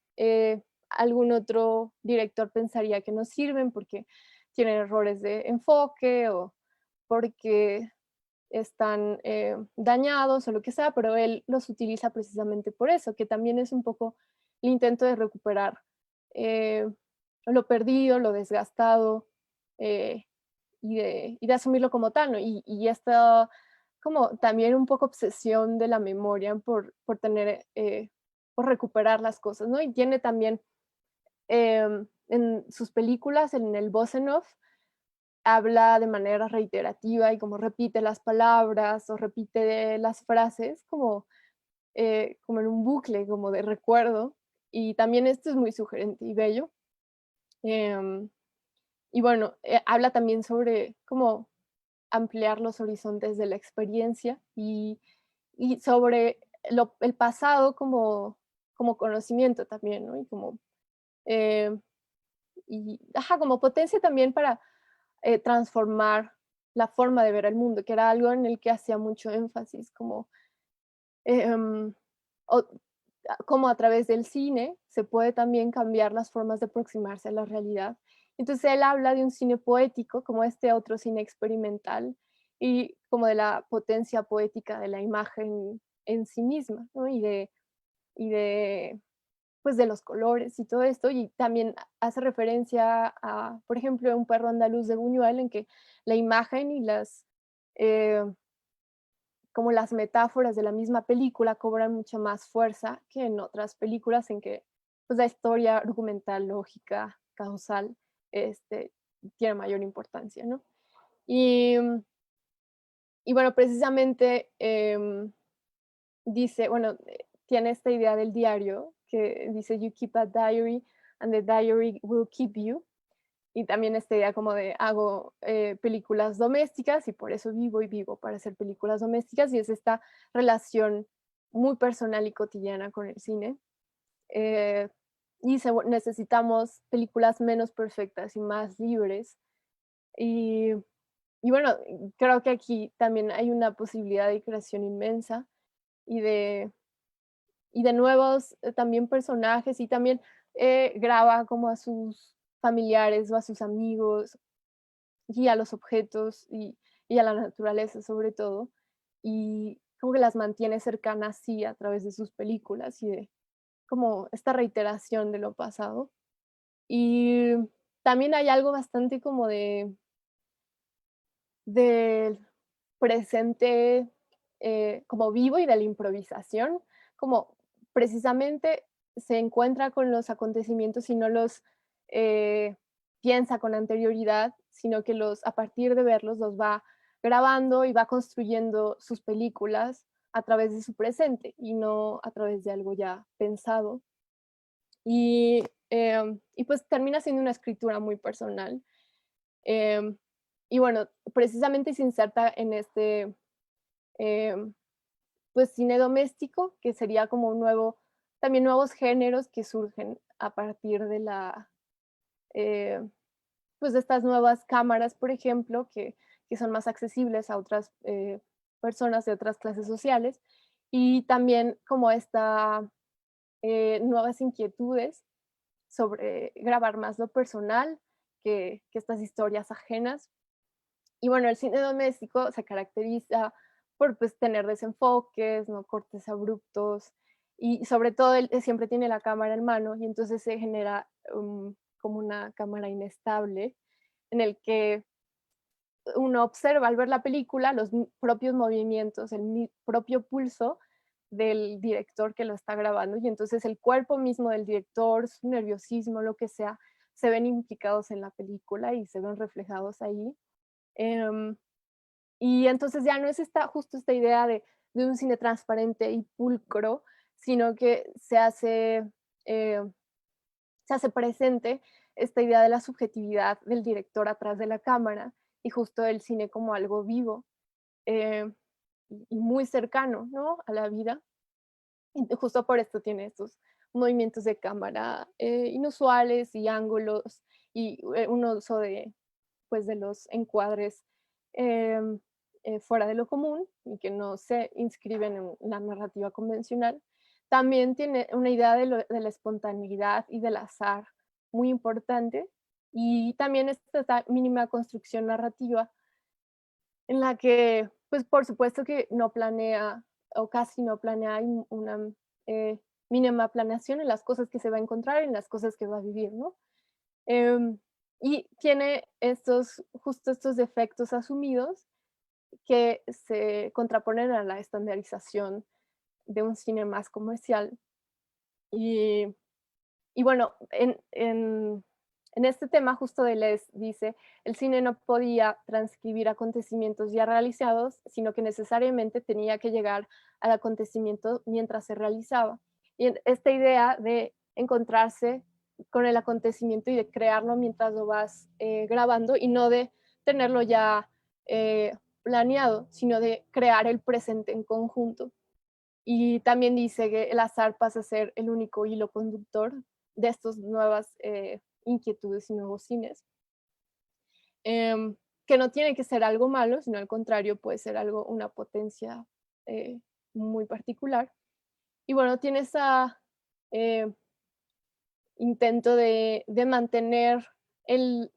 algún otro director pensaría que no sirven porque tienen errores de enfoque o porque están dañados o lo que sea, pero él los utiliza precisamente por eso, que también es un poco el intento de recuperar eh, lo perdido, lo desgastado, eh, y de asumirlo como tal, ¿no? Y esta como también un poco obsesión de la memoria por tener, por recuperar las cosas, ¿no? Y tiene también en sus películas, en el voz en off, habla de manera reiterativa y como repite las palabras o repite las frases como en un bucle, como de recuerdo. Y también esto es muy sugerente y bello. Em, y bueno, habla también sobre cómo ampliar los horizontes de la experiencia y sobre el pasado como conocimiento también, ¿no? Y eh, como potencia también para transformar la forma de ver el mundo, que era algo en el que hacía mucho énfasis, em, o- como a través del cine se puede también cambiar las formas de aproximarse a la realidad. Entonces él habla de un cine poético, como este otro cine experimental, y como de la potencia poética de la imagen en sí misma, ¿no? Y de pues de los colores y todo esto, y también hace referencia a, por ejemplo, Un perro andaluz de Buñuel, en que la imagen y eh, como las metáforas de la misma película cobran mucha más fuerza que en otras películas en que pues, la historia argumental, lógica, causal, tiene mayor importancia, ¿no? Y, y bueno, precisamente dice, bueno, tiene esta idea del diario que dice, you keep a diary and the diary will keep you. Y también esta idea como de hago películas domésticas y por eso vivo y vivo para hacer películas domésticas, y es esta relación muy personal y cotidiana con el cine. Eh, necesitamos películas menos perfectas y más libres. Y, y bueno, creo que aquí también hay una posibilidad de creación inmensa y de nuevos también personajes, y también graba como a sus familiares o a sus amigos y a los objetos y a la naturaleza sobre todo, y como que las mantiene cercanas sí a través de sus películas y de como esta reiteración de lo pasado. Y también hay algo bastante como del presente como vivo y de la improvisación, como precisamente se encuentra con los acontecimientos y no los eh, piensa con anterioridad, sino que a partir de verlos los va grabando y va construyendo sus películas a través de su presente y no a través de algo ya pensado. Y pues termina siendo una escritura muy personal. Em, y bueno, precisamente se inserta en em, pues cine doméstico, que sería como también nuevos géneros que surgen a partir eh, pues de estas nuevas cámaras, por ejemplo, que son más accesibles a otras personas de otras clases sociales, y también como nuevas inquietudes sobre grabar más lo personal que estas historias ajenas. Y bueno, el cine doméstico se caracteriza por pues, tener desenfoques, ¿no? Cortes abruptos, y sobre todo él siempre tiene la cámara en mano y entonces se genera como una cámara inestable en el que uno observa al ver la película los propios movimientos, el propio pulso del director que lo está grabando y entonces el cuerpo mismo del director, su nerviosismo, lo que sea, se ven implicados en la película y se ven reflejados ahí. Y entonces ya no es justo esta idea de un cine transparente y pulcro, sino que eh, se hace presente esta idea de la subjetividad del director atrás de la cámara y justo el cine como algo vivo eh, y muy cercano, ¿no?, a la vida. Y justo por esto tiene estos movimientos de cámara inusuales y ángulos y un uso pues, de los encuadres em, fuera de lo común y que no se inscriben en la narrativa convencional. También tiene una idea de la espontaneidad y del azar muy importante y también esta mínima construcción narrativa en la que, pues por supuesto que no planea o casi no planea, hay una eh, mínima planeación en las cosas que se va a encontrar, en las cosas que va a vivir, ¿no? Em, y tiene justo estos defectos asumidos que se contraponen a la estandarización de un cine más comercial. Y, y bueno, en este tema justo Deleuze dice, el cine no podía transcribir acontecimientos ya realizados, sino que necesariamente tenía que llegar al acontecimiento mientras se realizaba. Y esta idea de encontrarse con el acontecimiento y de crearlo mientras lo vas grabando y no de tenerlo ya planeado, sino de crear el presente en conjunto. Y también dice que el azar pasa a ser el único hilo conductor de estas nuevas inquietudes y nuevos cines, que no tiene que ser algo malo, sino al contrario, puede ser una potencia eh, muy particular. Y bueno, tiene ese intento de mantener el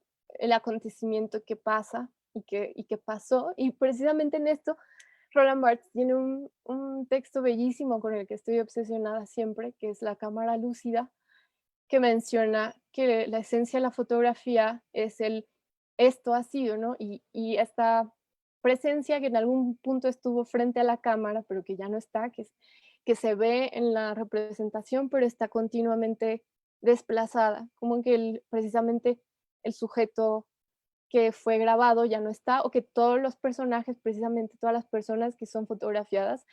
acontecimiento que pasa y que pasó. Y precisamente en esto, Roland Barthes tiene un texto bellísimo con el que estoy obsesionada siempre, que es La cámara lúcida, que menciona que la esencia de la fotografía es esto ha sido, ¿no? Y esta presencia que en algún punto estuvo frente a la cámara, pero que ya no está, que se ve en la representación, pero está continuamente desplazada, como que precisamente el sujeto que fue grabado ya no está, o que todos los personajes, precisamente todas las personas que son fotografiadas,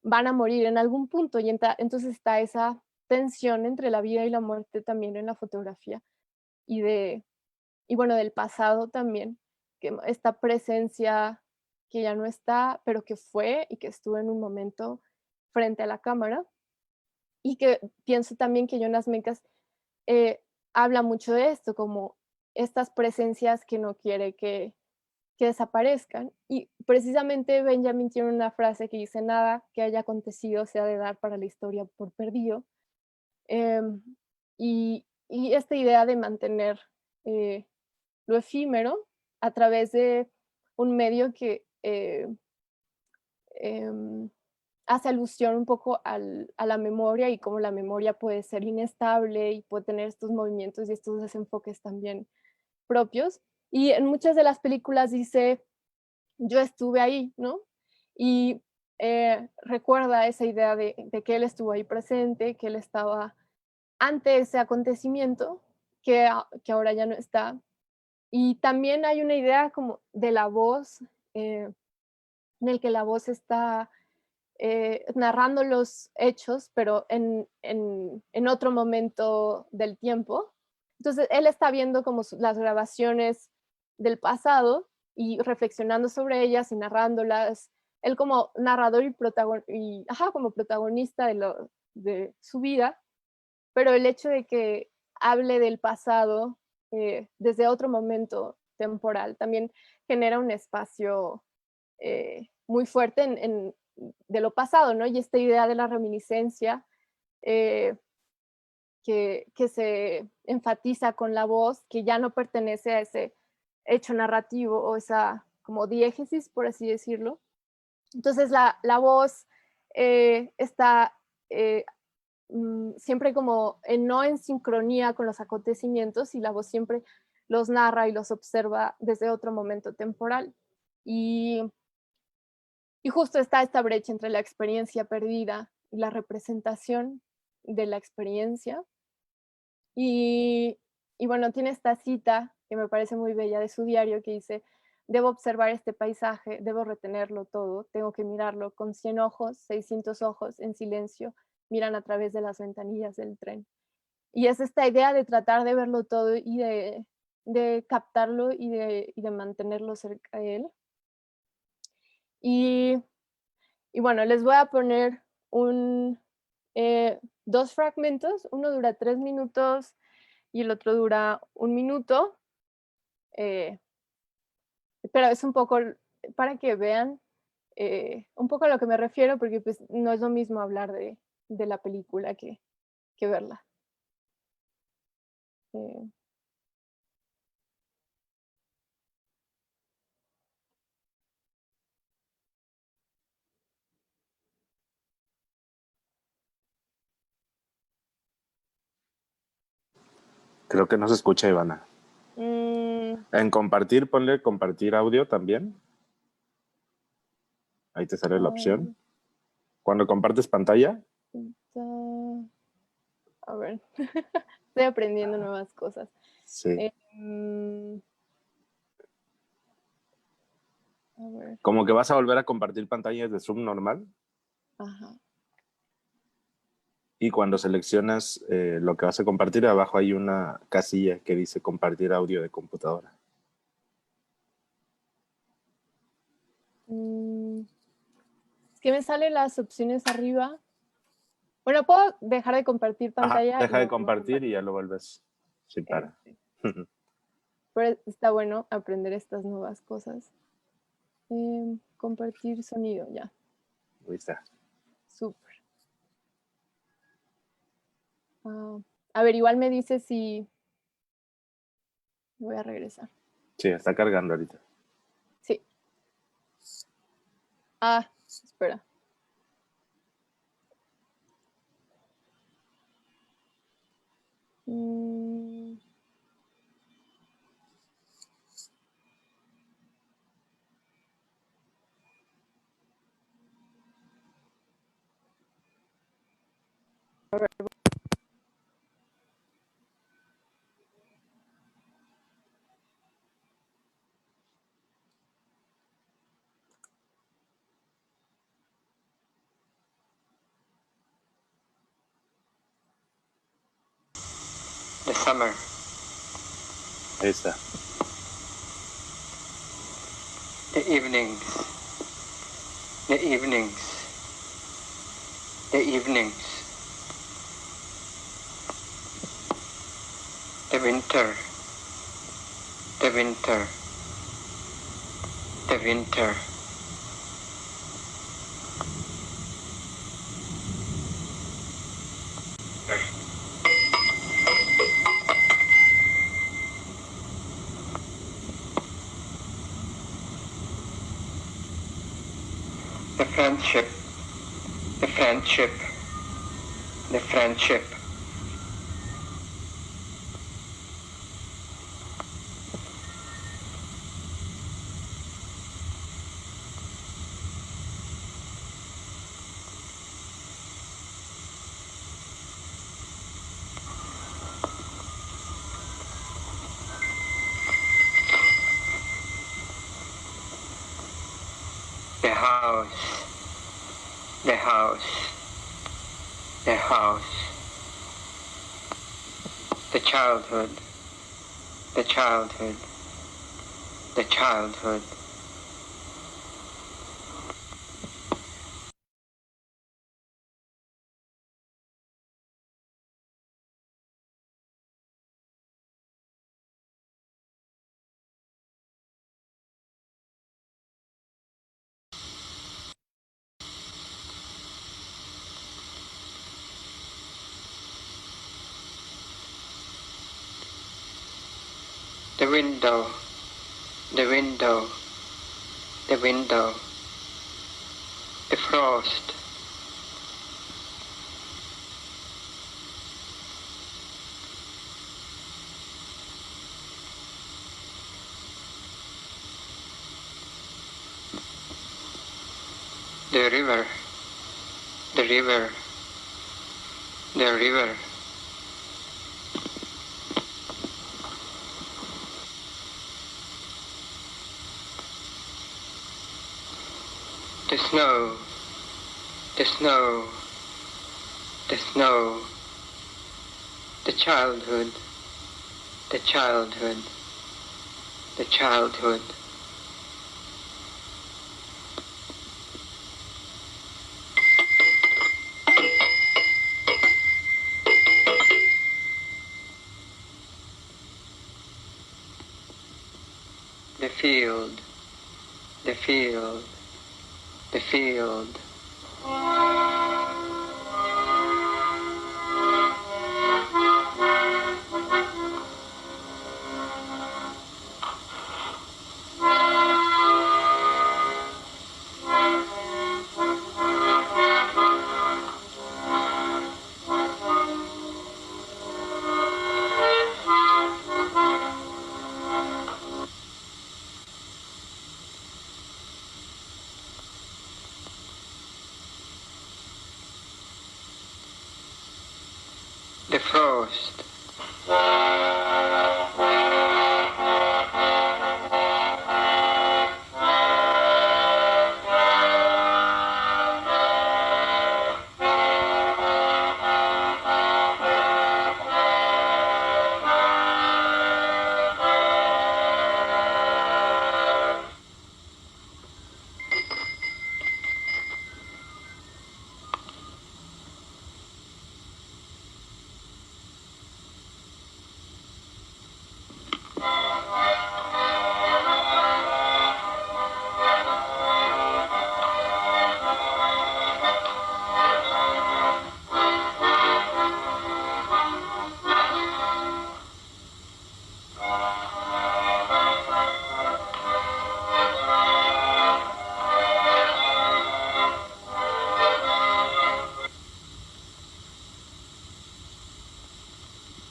van a morir en algún punto, y entonces está esa tensión entre la vida y la muerte también en la fotografía, y bueno, del pasado también, que esta presencia que ya no está, pero que fue y que estuvo en un momento frente a la cámara, y que pienso también que Jonas Mekas habla mucho de esto, como estas presencias que no quiere que desaparezcan. Y precisamente Benjamin tiene una frase que dice, nada que haya acontecido se ha de dar para la historia por perdido. Em, y esta idea de mantener lo efímero a través de un medio que em, hace alusión un poco a la memoria y cómo la memoria puede ser inestable y puede tener estos movimientos y estos desenfoques también propios. Y en muchas de las películas dice, yo estuve ahí, ¿no? Y recuerda esa idea de que él estuvo ahí presente, que él estaba ante ese acontecimiento, que ahora ya no está. Y también hay una idea como de la voz, en el que la voz está narrando los hechos, pero en otro momento del tiempo. Entonces, él está viendo como las grabaciones del pasado y reflexionando sobre ellas y narrándolas, él como narrador como protagonista de su vida, pero el hecho de que hable del pasado desde otro momento temporal también genera un espacio muy fuerte de lo pasado, ¿no? Y esta idea de la reminiscencia eh, que se enfatiza con la voz, que ya no pertenece a ese hecho narrativo o esa como diégesis, por así decirlo. Entonces la voz está siempre como no en sincronía con los acontecimientos, y la voz siempre los narra y los observa desde otro momento temporal. Y justo está esta brecha entre la experiencia perdida y la representación de la experiencia. Y bueno, tiene esta cita que me parece muy bella de su diario que dice: debo observar este paisaje, debo retenerlo todo, tengo que mirarlo con 100 ojos, 600 ojos en silencio, miran a través de las ventanillas del tren. Y es esta idea de tratar de verlo todo y de captarlo y de mantenerlo cerca de él. Y bueno, les voy a poner dos fragmentos. Uno dura 3 minutos y el otro dura 1 minuto. Pero es un poco para que vean un poco a lo que me refiero, porque pues no es lo mismo hablar de la película que verla. Creo que no se escucha, Ivana. En compartir, ponle compartir audio también. Ahí te sale la opción. Cuando compartes pantalla. A ver, estoy aprendiendo nuevas cosas. Sí. A ver. Como que vas a volver a compartir pantallas de Zoom normal. Ajá. Y cuando seleccionas lo que vas a compartir, abajo hay una casilla que dice compartir audio de computadora. Es que me salen las opciones arriba. Bueno, puedo dejar de compartir pantalla. Ajá, deja de compartir y ya lo vuelves sin para. Pero está bueno aprender estas nuevas cosas. Compartir sonido, ya. Ahí está. Súper. A ver, igual me dice si... Voy a regresar. Sí, está cargando ahorita. Sí. Espera. A ver. The summer. Ahí está. The evenings. The evenings. The evenings. The winter. The winter. The winter. The friendship. The friendship. The friendship. The house. The house. The house. The childhood. The childhood. The childhood. The window. The window. The window. The frost. the river, the river, the river. The snow, the snow, the snow, the childhood, the childhood, the childhood. The field, the field, the field. The frost.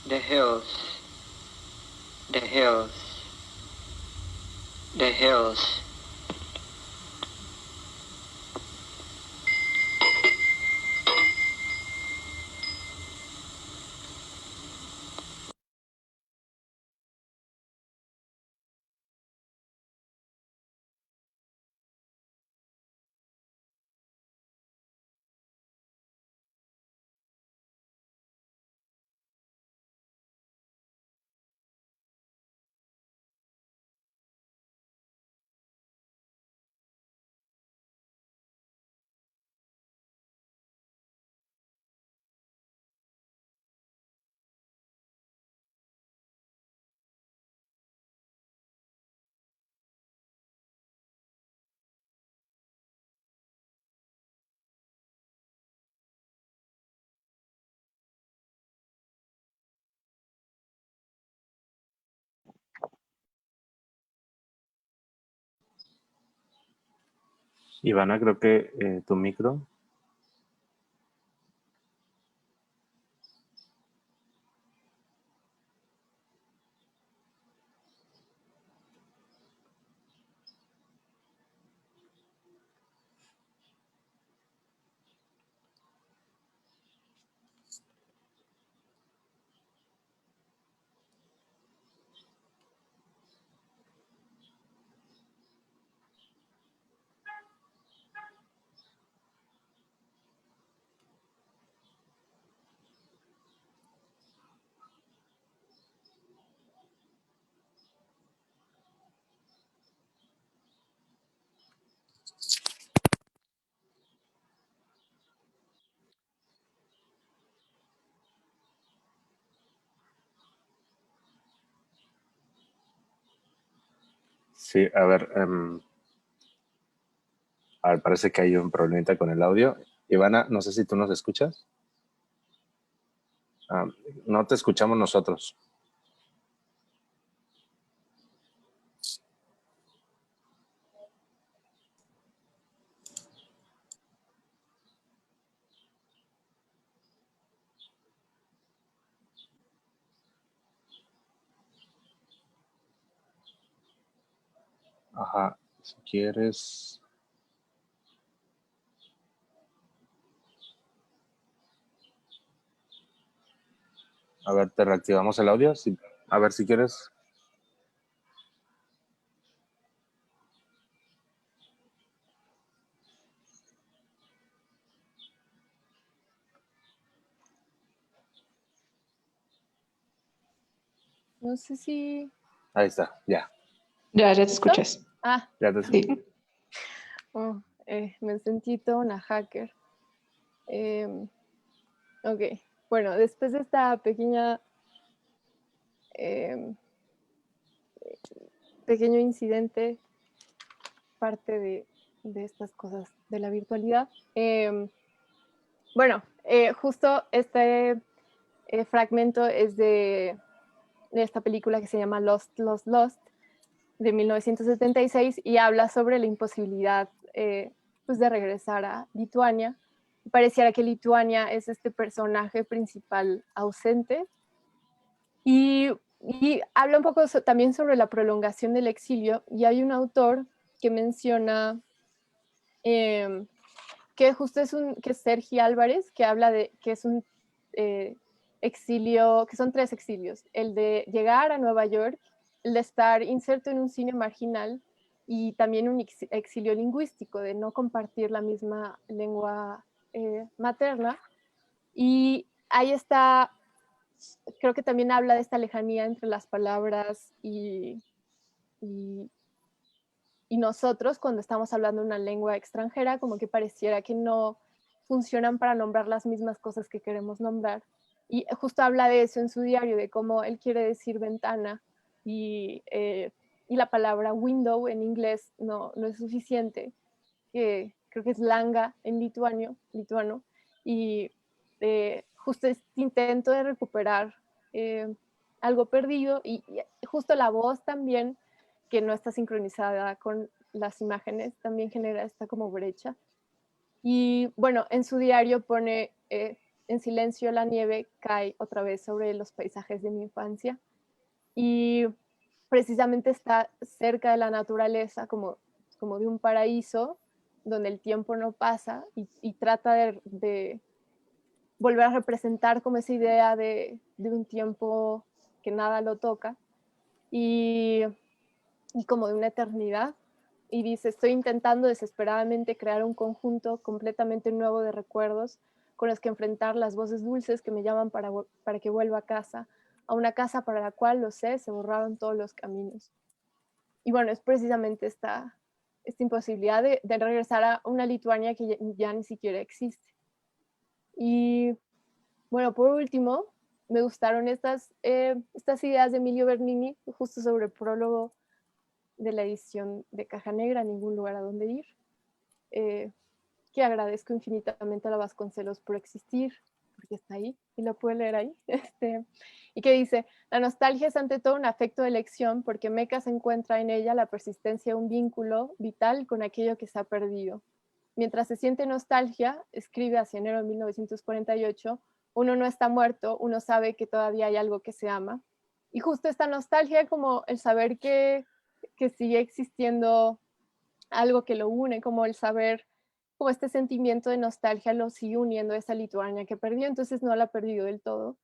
The hills, the hills, the hills. Ivana, creo que tu micro. Sí, a ver, parece que hay un problemita con el audio. Ivana, no sé si tú nos escuchas. No te escuchamos nosotros. Ajá, si quieres. A ver, te reactivamos el audio. A ver si quieres. No sé si... Ahí está, ya. Ya te ¿Listo? escuchas. Ah, Ya te escucho. Sí. oh, me sentí toda una hacker. Ok, bueno, después de esta pequeño incidente, parte de estas cosas de la virtualidad, bueno, justo este fragmento es de esta película que se llama Lost, Lost, Lost, de 1976, y habla sobre la imposibilidad pues de regresar a Lituania. Pareciera que Lituania es este personaje principal ausente, y habla un poco también sobre la prolongación del exilio, y hay un autor que menciona que justo que es Sergi Álvarez, que habla de que es un exilio, que son 3 exilios: el de llegar a Nueva York, el de estar inserto en un cine marginal, y también un exilio lingüístico, de no compartir la misma lengua materna. Y ahí está, creo que también habla de esta lejanía entre las palabras y nosotros, cuando estamos hablando una lengua extranjera, como que pareciera que no funcionan para nombrar las mismas cosas que queremos nombrar. Y justo habla de eso en su diario, de cómo él quiere decir ventana, y la palabra window en inglés no es suficiente, que creo que es langa en lituano, y justo este intento de recuperar algo perdido, y justo la voz también, que no está sincronizada con las imágenes, también genera esta como brecha. Y bueno, en su diario pone en silencio la nieve cae otra vez sobre los paisajes de mi infancia, y precisamente está cerca de la naturaleza, como de un paraíso donde el tiempo no pasa, y trata de volver a representar como esa idea de un tiempo que nada lo toca, y como de una eternidad. Y dice: estoy intentando desesperadamente crear un conjunto completamente nuevo de recuerdos con los que enfrentar las voces dulces que me llaman para que vuelva a casa, a una casa para la cual, lo sé, se borraron todos los caminos. Y bueno, es precisamente esta imposibilidad de regresar a una Lituania que ya ni siquiera existe. Y bueno, por último, me gustaron estas ideas de Emilio Bernini, justo sobre el prólogo de la edición de Caja Negra, Ningún lugar a donde ir, que agradezco infinitamente a la Vasconcelos por existir, porque está ahí y lo puede leer ahí, y que dice: la nostalgia es ante todo un afecto de elección, porque Mecas encuentra en ella la persistencia de un vínculo vital con aquello que se ha perdido. Mientras se siente nostalgia, escribe hacia enero de 1948, uno no está muerto, uno sabe que todavía hay algo que se ama. Y justo esta nostalgia, como el saber que sigue existiendo algo que lo une, como el saber, como este sentimiento de nostalgia lo sigue uniendo a esa Lituania que perdió, entonces no la ha perdido del todo.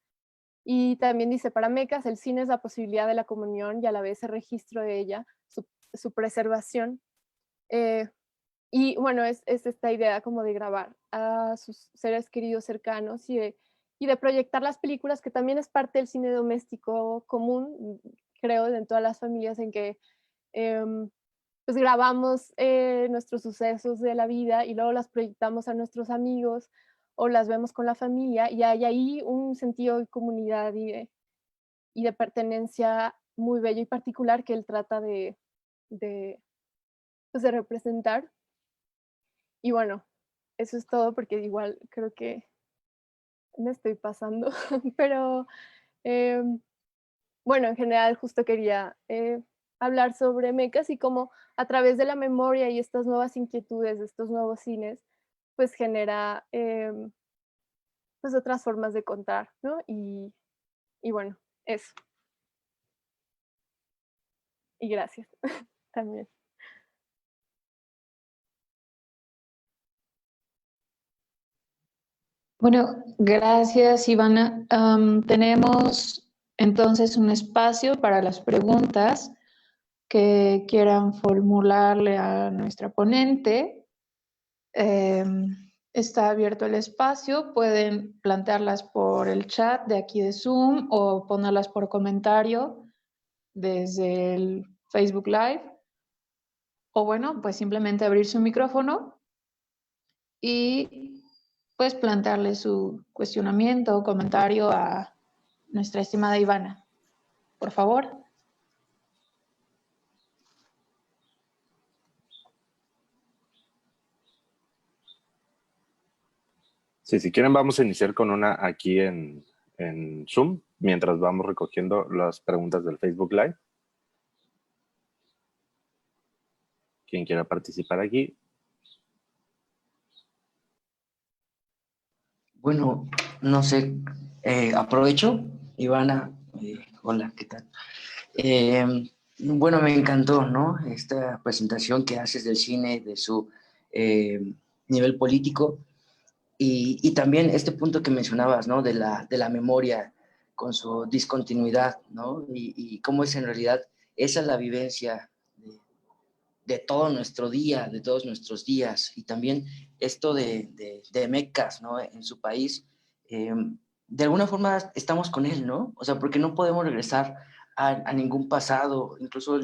Y también dice: para Mecas el cine es la posibilidad de la comunión y a la vez el registro de ella, su preservación. Y bueno, es esta idea como de grabar a sus seres queridos cercanos, y de proyectar las películas, que también es parte del cine doméstico común, creo, en todas las familias, en que pues grabamos nuestros sucesos de la vida y luego las proyectamos a nuestros amigos o las vemos con la familia, y hay ahí un sentido de comunidad y de pertenencia muy bello y particular que él trata de, pues de representar. Y bueno, eso es todo, porque igual creo que me estoy pasando, pero bueno, en general justo quería hablar sobre Mecas y cómo a través de la memoria y estas nuevas inquietudes, de estos nuevos cines, pues genera pues otras formas de contar, ¿no? Y bueno, eso. Y gracias también. Bueno, gracias, Ivana. Tenemos entonces un espacio para las preguntas que quieran formularle a nuestra ponente. Está abierto el espacio, pueden plantearlas por el chat de aquí de Zoom o ponerlas por comentario desde el Facebook Live. O bueno, pues simplemente abrir su micrófono y pues plantearle su cuestionamiento o comentario a nuestra estimada Ivana. Por favor. Sí, si quieren vamos a iniciar con una aquí en Zoom, mientras vamos recogiendo las preguntas del Facebook Live. Quien quiera participar aquí. Bueno, no sé, aprovecho, Ivana, hola, ¿qué tal? Bueno, me encantó, ¿no? Esta presentación que haces del cine, de su nivel político y también este punto que mencionabas, ¿no? De la memoria con su discontinuidad, ¿no? Y cómo es en realidad esa la vivencia de todo nuestro día, de todos nuestros días, y también esto de Mecas, ¿no? En su país, de alguna forma estamos con él, ¿no? O sea, porque no podemos regresar a ningún pasado, incluso,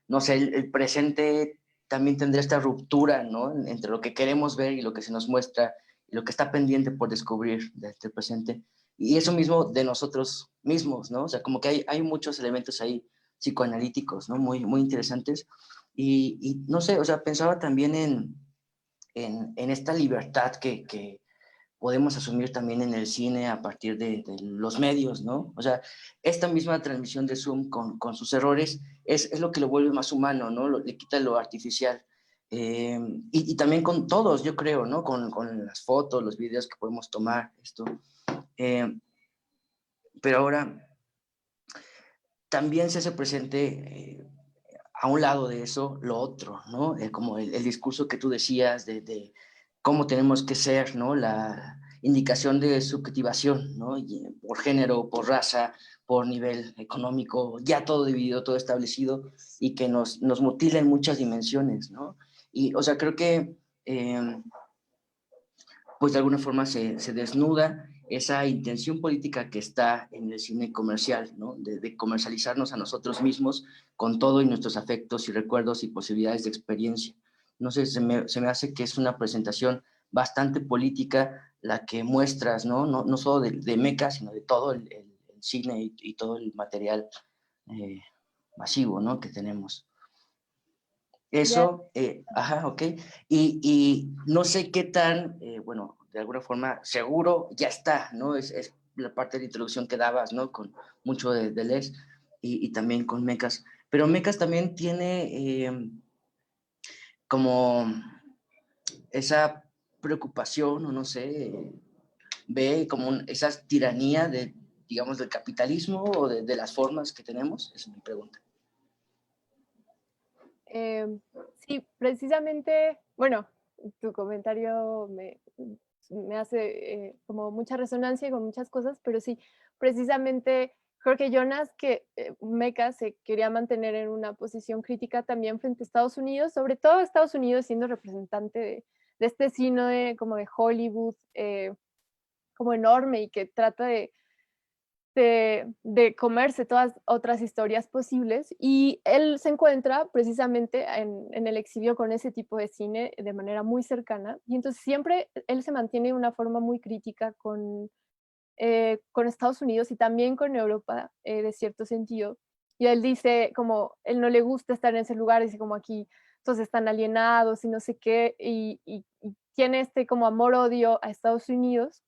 no sé, el presente también tendrá esta ruptura, ¿no? Entre lo que queremos ver y lo que se nos muestra, y lo que está pendiente por descubrir de este presente. Y eso mismo de nosotros mismos, ¿no? O sea, como que hay muchos elementos ahí psicoanalíticos, ¿no? Muy, muy interesantes. Y no sé, o sea, pensaba también en esta libertad que podemos asumir también en el cine a partir de los medios, ¿no? O sea, esta misma transmisión de Zoom con sus errores es lo que lo vuelve más humano, ¿no? Le quita lo artificial. Y también con todos, yo creo, ¿no? Con las fotos, los videos que podemos tomar, esto. Pero ahora también se hace presente a un lado de eso, lo otro, ¿no? Como el discurso que tú decías de cómo tenemos que ser, ¿no? La indicación de subjetivación, ¿no? Y, por género, por raza, por nivel económico, ya todo dividido, todo establecido, y que nos mutila en muchas dimensiones, ¿no? Y, o sea, creo que, pues de alguna forma se desnuda esa intención política que está en el cine comercial, ¿no? De comercializarnos a nosotros mismos con todo y nuestros afectos y recuerdos y posibilidades de experiencia. No sé, se me hace que es una presentación bastante política la que muestras, ¿no? No solo de Meca, sino de todo el cine y todo el material masivo, ¿no? Que tenemos. Eso, ajá, ok. Y no sé qué tan, bueno, de alguna forma, seguro ya está, ¿no? Es la parte de la introducción que dabas, ¿no? Con mucho de Les y también con Mecas. Pero Mecas también tiene como esa preocupación, o no sé, ve como esa tiranía de, digamos, del capitalismo o de las formas que tenemos. Esa es mi pregunta. Sí, precisamente, bueno, tu comentario me hace como mucha resonancia con muchas cosas, pero sí, precisamente Jorge Jonas, que Meca se quería mantener en una posición crítica también frente a Estados Unidos, sobre todo Estados Unidos siendo representante de este cine como de Hollywood, como enorme y que trata de comerse todas otras historias posibles, y él se encuentra precisamente en el exilio con ese tipo de cine de manera muy cercana, y entonces siempre él se mantiene de una forma muy crítica con Estados Unidos y también con Europa, de cierto sentido, y él dice como, él no le gusta estar en ese lugar, dice como aquí todos están alienados y no sé qué, y tiene este como amor-odio a Estados Unidos,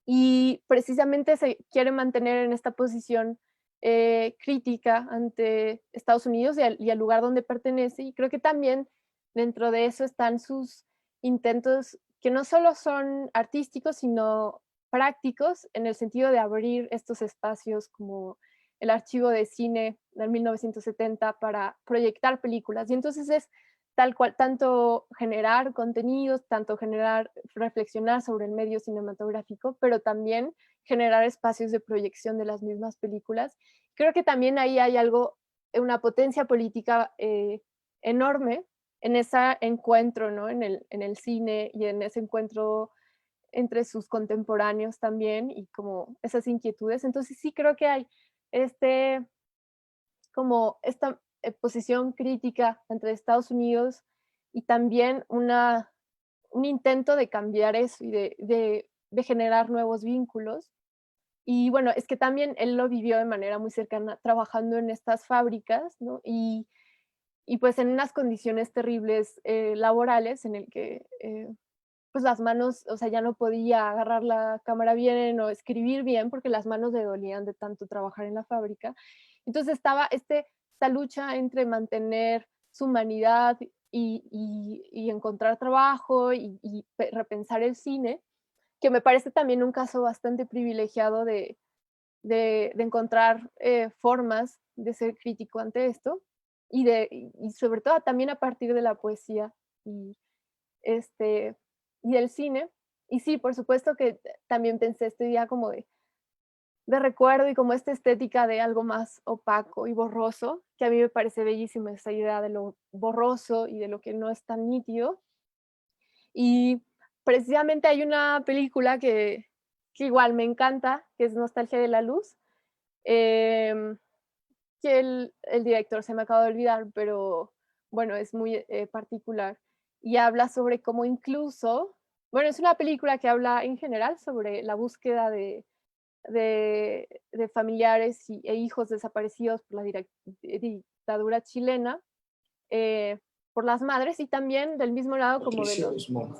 y precisamente se quiere mantener en esta posición crítica ante Estados Unidos y al lugar donde pertenece. Y creo que también dentro de eso están sus intentos que no solo son artísticos, sino prácticos en el sentido de abrir estos espacios como el archivo de cine del 1970 para proyectar películas. Y entonces es tal cual, tanto generar contenidos, tanto reflexionar sobre el medio cinematográfico, pero también generar espacios de proyección de las mismas películas. Creo que también ahí hay algo, una potencia política enorme en ese encuentro, ¿no? En el cine y en ese encuentro entre sus contemporáneos también y como esas inquietudes. Entonces sí creo que hay como esta posición crítica entre Estados Unidos y también un intento de cambiar eso y de generar nuevos vínculos. Y bueno, es que también él lo vivió de manera muy cercana trabajando en estas fábricas, ¿no? Y pues en unas condiciones terribles laborales en el que pues las manos, o sea, ya no podía agarrar la cámara bien o escribir bien porque las manos le dolían de tanto trabajar en la fábrica. Entonces estaba esta lucha entre mantener su humanidad y encontrar trabajo y repensar el cine, que me parece también un caso bastante privilegiado de encontrar formas de ser crítico ante esto y sobre todo también a partir de la poesía y, y del cine. Y sí, por supuesto que también pensé este día como de recuerdo y como esta estética de algo más opaco y borroso, que a mí me parece bellísima esa idea de lo borroso y de lo que no es tan nítido. Y precisamente hay una película que igual me encanta, que es Nostalgia de la Luz, que el director se me acaba de olvidar, pero bueno, es muy particular. Y habla sobre cómo incluso, bueno, es una película que habla en general sobre la búsqueda de familiares e hijos desaparecidos por la dictadura chilena, por las madres y también del mismo lado como de Patricio los... Guzmán.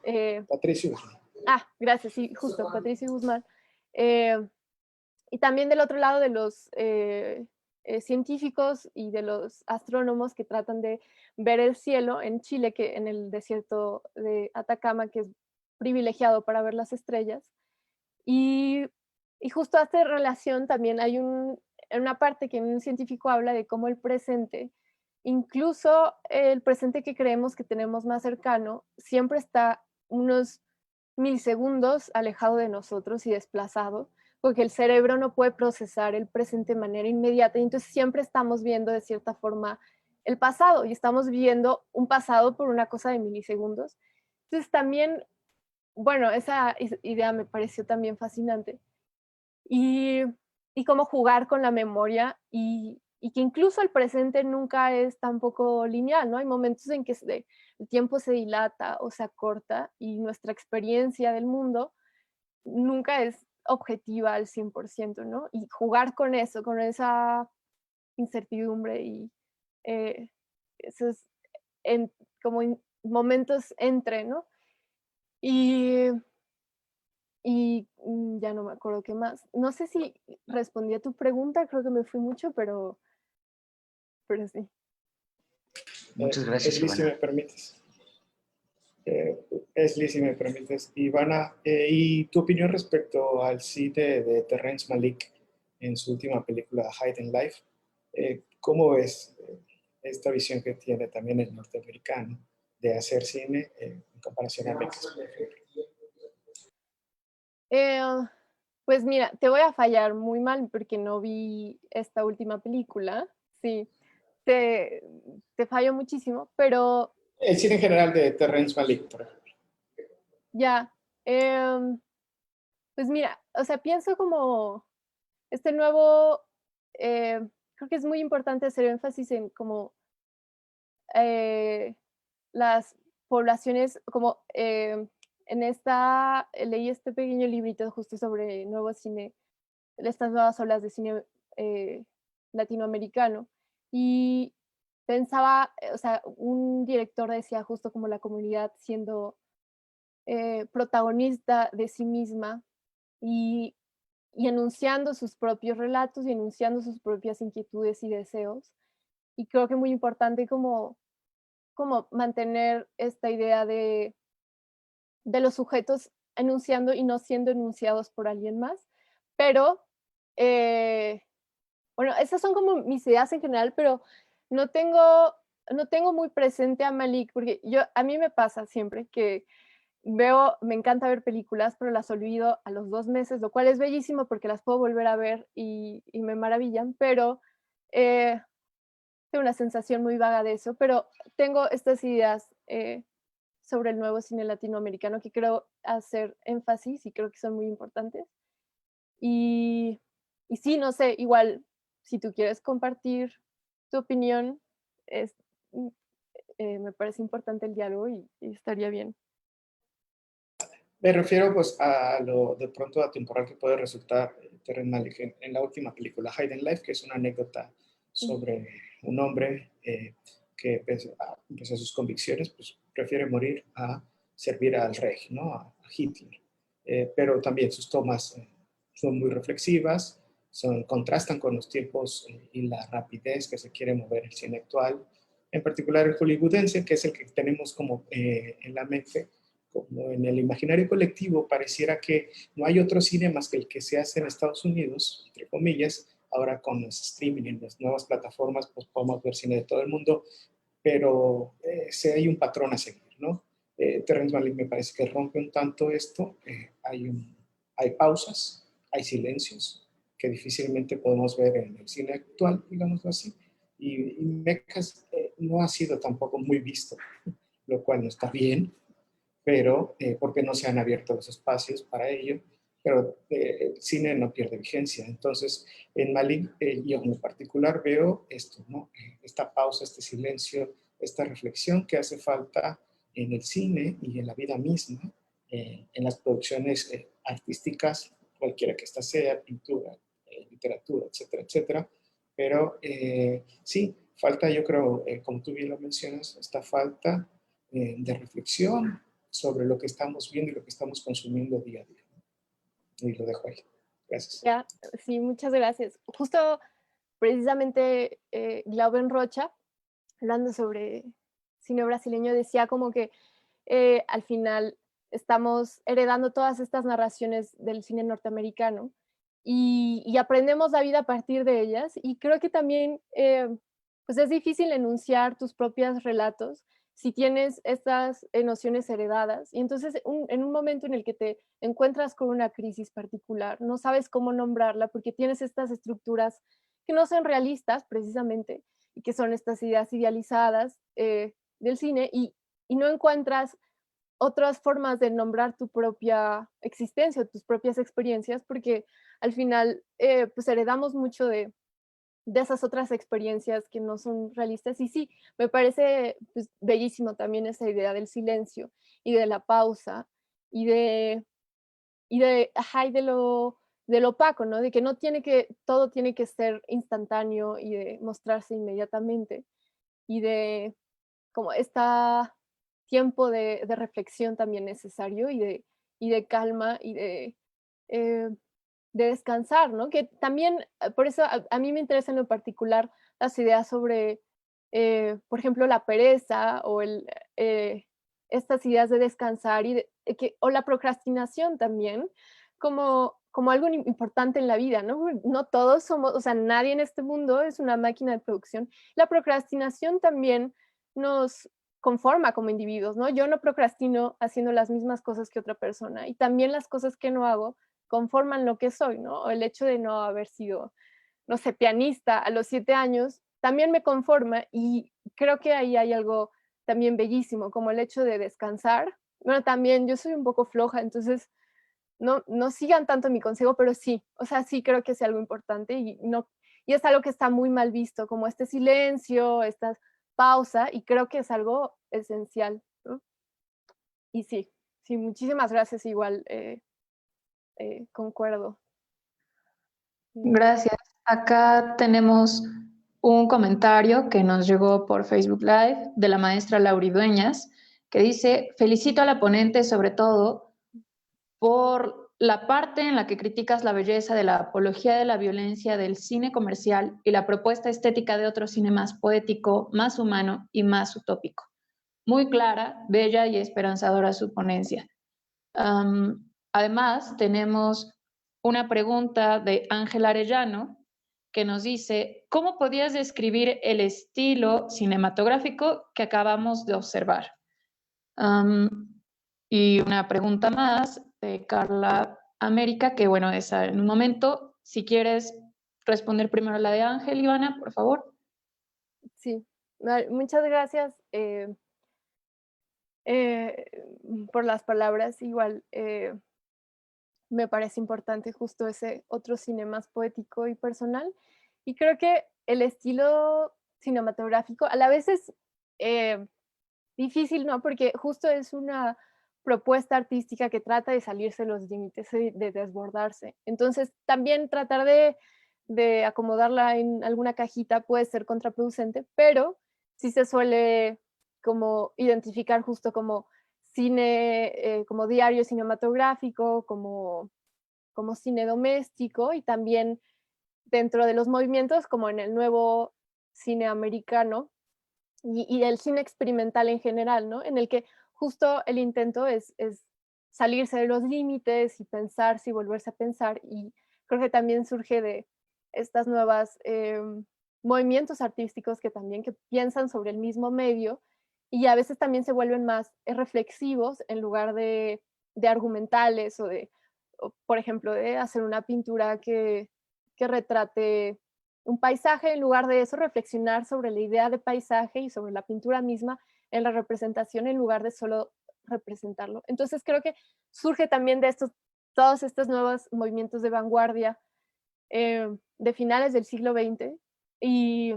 Eh, Patricio Guzmán. gracias, sí, justo, Patricio Guzmán. Y también del otro lado de los científicos y de los astrónomos que tratan de ver el cielo en Chile, que en el desierto de Atacama, que es privilegiado para ver las estrellas. Y, y justo a esta relación también hay una parte que un científico habla de cómo el presente, incluso el presente que creemos que tenemos más cercano, siempre está unos milisegundos alejado de nosotros y desplazado, porque el cerebro no puede procesar el presente de manera inmediata, y entonces siempre estamos viendo de cierta forma el pasado, y estamos viviendo un pasado por una cosa de milisegundos. Entonces también, bueno, esa idea me pareció también fascinante. Y, y cómo jugar con la memoria y que incluso el presente nunca es tampoco lineal, ¿no? Hay momentos en que el tiempo se dilata o se acorta y nuestra experiencia del mundo nunca es objetiva al 100%, ¿no? Y jugar con eso, con esa incertidumbre y esos como momentos entre, ¿no? Y ya no me acuerdo qué más. No sé si respondí a tu pregunta, creo que me fui mucho, pero sí. Muchas gracias, Esli, si me Ivana. permites. Esli, si me permites. Ivana, ¿y tu opinión respecto al cine de Terrence Malick en su última película, Hide and Life? ¿Cómo ves esta visión que tiene también el norteamericano de hacer cine en comparación a México, por ejemplo? Pues mira, te voy a fallar muy mal porque no vi esta última película. Sí, te fallo muchísimo, pero El cine en general de Terrence Malick, por ejemplo. ya. Pues mira, o sea, pienso como este nuevo, creo que es muy importante hacer énfasis en como las poblaciones, como leí este pequeño librito justo sobre nuevo cine, estas nuevas olas de cine latinoamericano, y pensaba, o sea, un director decía justo como la comunidad siendo protagonista de sí misma y, y enunciando sus propios relatos y enunciando sus propias inquietudes y deseos. Y creo que es muy importante como mantener esta idea de los sujetos enunciando y no siendo enunciados por alguien más. Pero, bueno, esas son como mis ideas en general, pero no tengo no tengo muy presente a Malik, porque a mí me pasa siempre que me encanta ver películas, pero las olvido a los 2 meses, lo cual es bellísimo porque las puedo volver a ver y me maravillan, pero tengo una sensación muy vaga de eso, pero tengo estas ideas sobre el nuevo cine latinoamericano que creo hacer énfasis y creo que son muy importantes. Y sí, no sé, igual, si tú quieres compartir tu opinión, me parece importante el diálogo y estaría bien. Me refiero pues a lo de pronto atemporal que puede resultar Terrence Malick en la última película, Hidden Life, que es una anécdota sobre un hombre que pese a sus convicciones, pues prefiere morir a servir al rey, ¿no? A Hitler. Pero también sus tomas son muy reflexivas, contrastan con los tiempos y la rapidez que se quiere mover el cine actual, en particular el hollywoodense, que es el que tenemos como en la mente, como en el imaginario colectivo. Pareciera que no hay otro cine más que el que se hace en Estados Unidos, entre comillas. Ahora con los streaming y las nuevas plataformas, pues podemos ver cine de todo el mundo, pero sí hay un patrón a seguir, ¿no? Terrence Malick me parece que rompe un tanto esto. Hay pausas, hay silencios que difícilmente podemos ver en el cine actual, digámoslo así. Y Mecas no ha sido tampoco muy visto, lo cual no está bien, pero porque no se han abierto los espacios para ello, pero el cine no pierde vigencia. Entonces, en Malick, yo en particular veo esto, ¿no? Esta pausa, este silencio, esta reflexión que hace falta en el cine y en la vida misma, en las producciones artísticas, cualquiera que ésta sea, pintura, literatura, etcétera, etcétera. Pero sí, falta, yo creo, como tú bien lo mencionas, esta falta de reflexión sobre lo que estamos viendo y lo que estamos consumiendo día a día. Y lo dejo ahí. Gracias. Ya, sí, muchas gracias. Justo, precisamente, Glauben Rocha, hablando sobre cine brasileño, decía como que al final estamos heredando todas estas narraciones del cine norteamericano y aprendemos la vida a partir de ellas. Y creo que también pues es difícil enunciar tus propios relatos si tienes estas nociones heredadas. Y entonces en un momento en el que te encuentras con una crisis particular, no sabes cómo nombrarla porque tienes estas estructuras que no son realistas precisamente y que son estas ideas idealizadas del cine y no encuentras otras formas de nombrar tu propia existencia, tus propias experiencias, porque al final pues heredamos mucho de esas otras experiencias que no son realistas. Y sí, me parece pues, bellísimo también esa idea del silencio y de la pausa y de lo opaco, ¿no? De que no tiene que, todo tiene que ser instantáneo y de mostrarse inmediatamente y de como tiempo de reflexión también necesario y de calma y de descansar, ¿no? Que también, por eso a mí me interesa en lo particular las ideas sobre, por ejemplo, la pereza o estas ideas de descansar o la procrastinación también, como algo importante en la vida, ¿no? No todos somos, o sea, nadie en este mundo es una máquina de producción. La procrastinación también nos conforma como individuos, ¿no? Yo no procrastino haciendo las mismas cosas que otra persona y también las cosas que no hago conforman lo que soy, ¿no? O el hecho de no haber sido, no sé, pianista a los 7 años, también me conforma y creo que ahí hay algo también bellísimo, como el hecho de descansar. Bueno, también yo soy un poco floja, entonces no sigan tanto mi consejo, pero sí, o sea, sí creo que es algo importante y es algo que está muy mal visto, como este silencio, esta pausa, y creo que es algo esencial, ¿no? Y sí, muchísimas gracias igual. Concuerdo. Gracias. Acá tenemos un comentario que nos llegó por Facebook Live de la maestra Lauri Dueñas, que dice: felicito a la ponente sobre todo por la parte en la que criticas la belleza de la apología de la violencia del cine comercial y la propuesta estética de otro cine más poético, más humano y más utópico. Muy clara, bella y esperanzadora su ponencia. Además, tenemos una pregunta de Ángel Arellano que nos dice, ¿cómo podrías describir el estilo cinematográfico que acabamos de observar? Y una pregunta más de Carla América, que bueno, esa en un momento, si quieres responder primero la de Ángel, Ivana, por favor. Sí, muchas gracias por las palabras. Igual me parece importante justo ese otro cine más poético y personal. Y creo que el estilo cinematográfico a la vez es difícil, ¿no? Porque justo es una propuesta artística que trata de salirse de los límites, de desbordarse. Entonces, también tratar de acomodarla en alguna cajita puede ser contraproducente, pero sí se suele como identificar justo como cine, como diario cinematográfico, como cine doméstico y también dentro de los movimientos como en el nuevo cine americano y el cine experimental en general, ¿no? En el que justo el intento es salirse de los límites y pensarse y volverse a pensar y creo que también surge de estas nuevas movimientos artísticos que también que piensan sobre el mismo medio y a veces también se vuelven más reflexivos en lugar de argumentales o, por ejemplo, de hacer una pintura que retrate un paisaje, en lugar de eso, reflexionar sobre la idea de paisaje y sobre la pintura misma en la representación, en lugar de solo representarlo. Entonces creo que surge también de todos estos nuevos movimientos de vanguardia de finales del siglo XX y,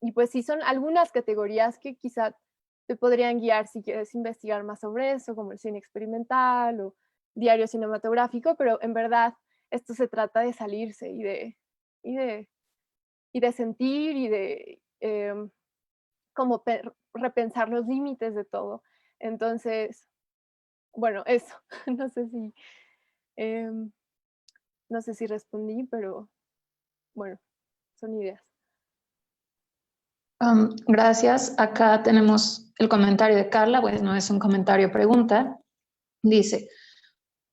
y pues sí son algunas categorías que quizá te podrían guiar si quieres investigar más sobre eso, como el cine experimental o diario cinematográfico, pero en verdad esto se trata de salirse y de sentir y de como repensar los límites de todo. Entonces, bueno, eso, no sé si, em, no sé si respondí, pero bueno, son ideas. Gracias. Acá tenemos el comentario de Carla, pues no es un comentario pregunta. Dice,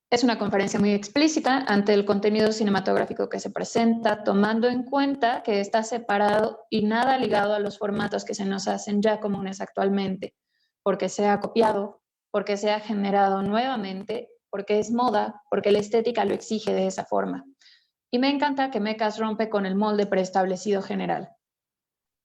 es una conferencia muy explícita ante el contenido cinematográfico que se presenta, tomando en cuenta que está separado y nada ligado a los formatos que se nos hacen ya comunes actualmente, porque se ha copiado, porque se ha generado nuevamente, porque es moda, porque la estética lo exige de esa forma. Y me encanta que Mecas rompe con el molde preestablecido general.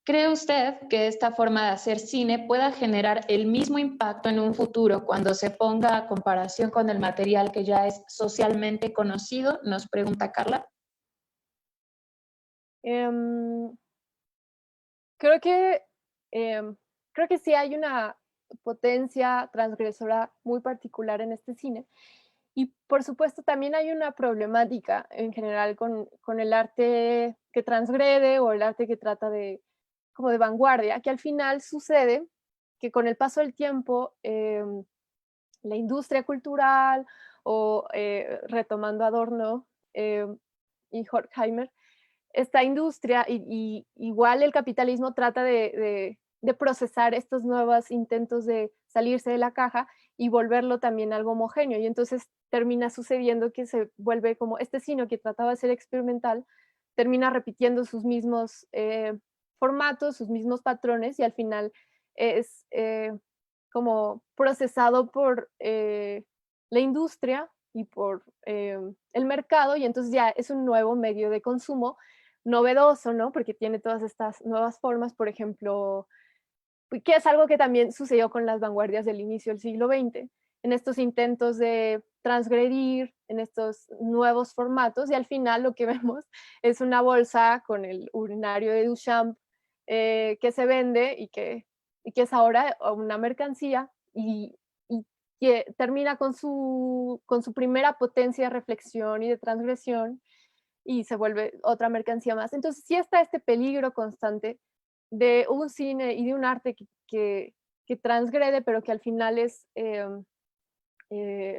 ¿Cree usted que esta forma de hacer cine pueda generar el mismo impacto en un futuro cuando se ponga a comparación con el material que ya es socialmente conocido? Nos pregunta Carla. Em, creo que, creo que sí hay una potencia transgresora muy particular en este cine. Y por supuesto también hay una problemática en general con el arte que transgrede o el arte que trata como de vanguardia, que al final sucede que con el paso del tiempo la industria cultural o retomando Adorno y Horkheimer, esta industria y igual el capitalismo trata de procesar estos nuevos intentos de salirse de la caja y volverlo también algo homogéneo. Y entonces termina sucediendo que se vuelve como este cine que trataba de ser experimental, termina repitiendo sus mismos formatos, sus mismos patrones y al final es como procesado por la industria y por el mercado y entonces ya es un nuevo medio de consumo novedoso, ¿no? Porque tiene todas estas nuevas formas, por ejemplo, que es algo que también sucedió con las vanguardias del inicio del siglo XX, en estos intentos de transgredir, en estos nuevos formatos, y al final lo que vemos es una bolsa con el urinario de Duchamp que se vende y que es ahora una mercancía y que termina con su primera potencia de reflexión y de transgresión y se vuelve otra mercancía más. Entonces sí está este peligro constante de un cine y de un arte que transgrede, pero que al final es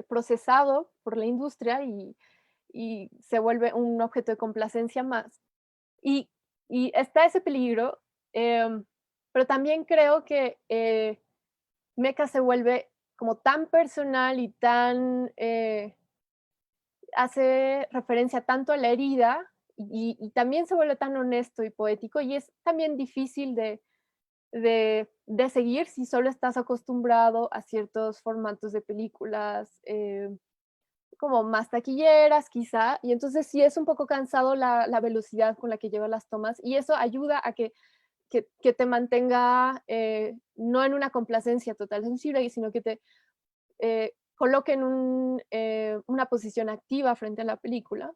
procesado por la industria y se vuelve un objeto de complacencia más. Y, y está ese peligro, pero también creo que Meca se vuelve como tan personal y tan hace referencia tanto a la herida y también se vuelve tan honesto y poético, y es también difícil de seguir si solo estás acostumbrado a ciertos formatos de películas como más taquilleras quizá, y entonces sí es un poco cansado la velocidad con la que lleva las tomas, y eso ayuda a que te mantenga no en una complacencia total sensible, sino que te coloque en una posición activa frente a la película.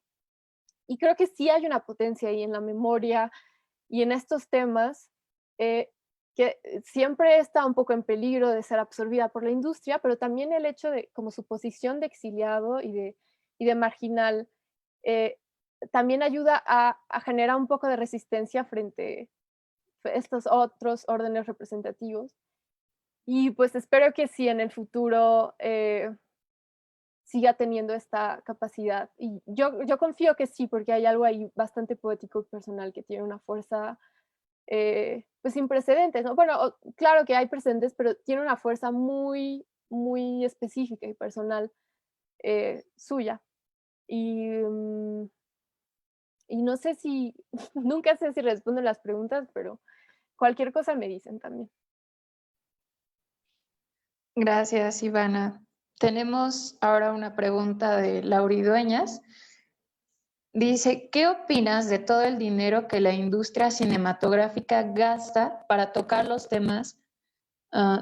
Y creo que sí hay una potencia ahí en la memoria y en estos temas que siempre está un poco en peligro de ser absorbida por la industria, pero también el hecho de como su posición de exiliado y de marginal eh, también ayuda a generar un poco de resistencia frente a estos otros órdenes representativos. Y pues espero que sí en el futuro siga teniendo esta capacidad. Y yo confío que sí, porque hay algo ahí bastante poético y personal que tiene una fuerza pues sin precedentes, ¿no? Bueno, claro que hay precedentes, pero tiene una fuerza muy, muy específica y personal suya. Y, y no sé si, nunca sé si respondo las preguntas, pero cualquier cosa me dicen también. Gracias, Ivana. Tenemos ahora una pregunta de Lauri Dueñas. Dice, ¿qué opinas de todo el dinero que la industria cinematográfica gasta para tocar los temas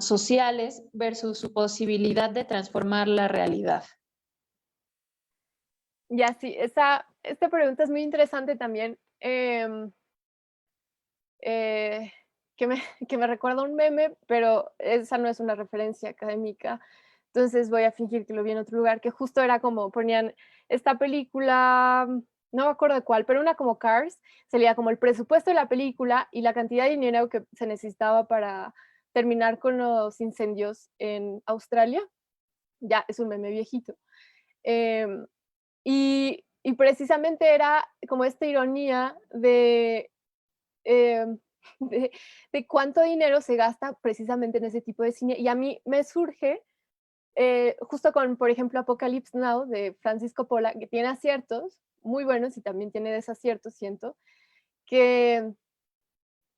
sociales versus su posibilidad de transformar la realidad? Ya, sí, esta pregunta es muy interesante también, que me, que me recuerda a un meme, pero esa no es una referencia académica, entonces voy a fingir que lo vi en otro lugar, que justo era como ponían esta película, no me acuerdo de cuál, pero una como Cars, salía como el presupuesto de la película y la cantidad de dinero que se necesitaba para terminar con los incendios en Australia. Ya, es un meme viejito. Em, y precisamente era como esta ironía em, de, de cuánto dinero se gasta precisamente en ese tipo de cine. Y a mí me surge, justo con, por ejemplo, Apocalypse Now de Francis Coppola, que tiene aciertos muy buenos y también tiene desaciertos, siento, que,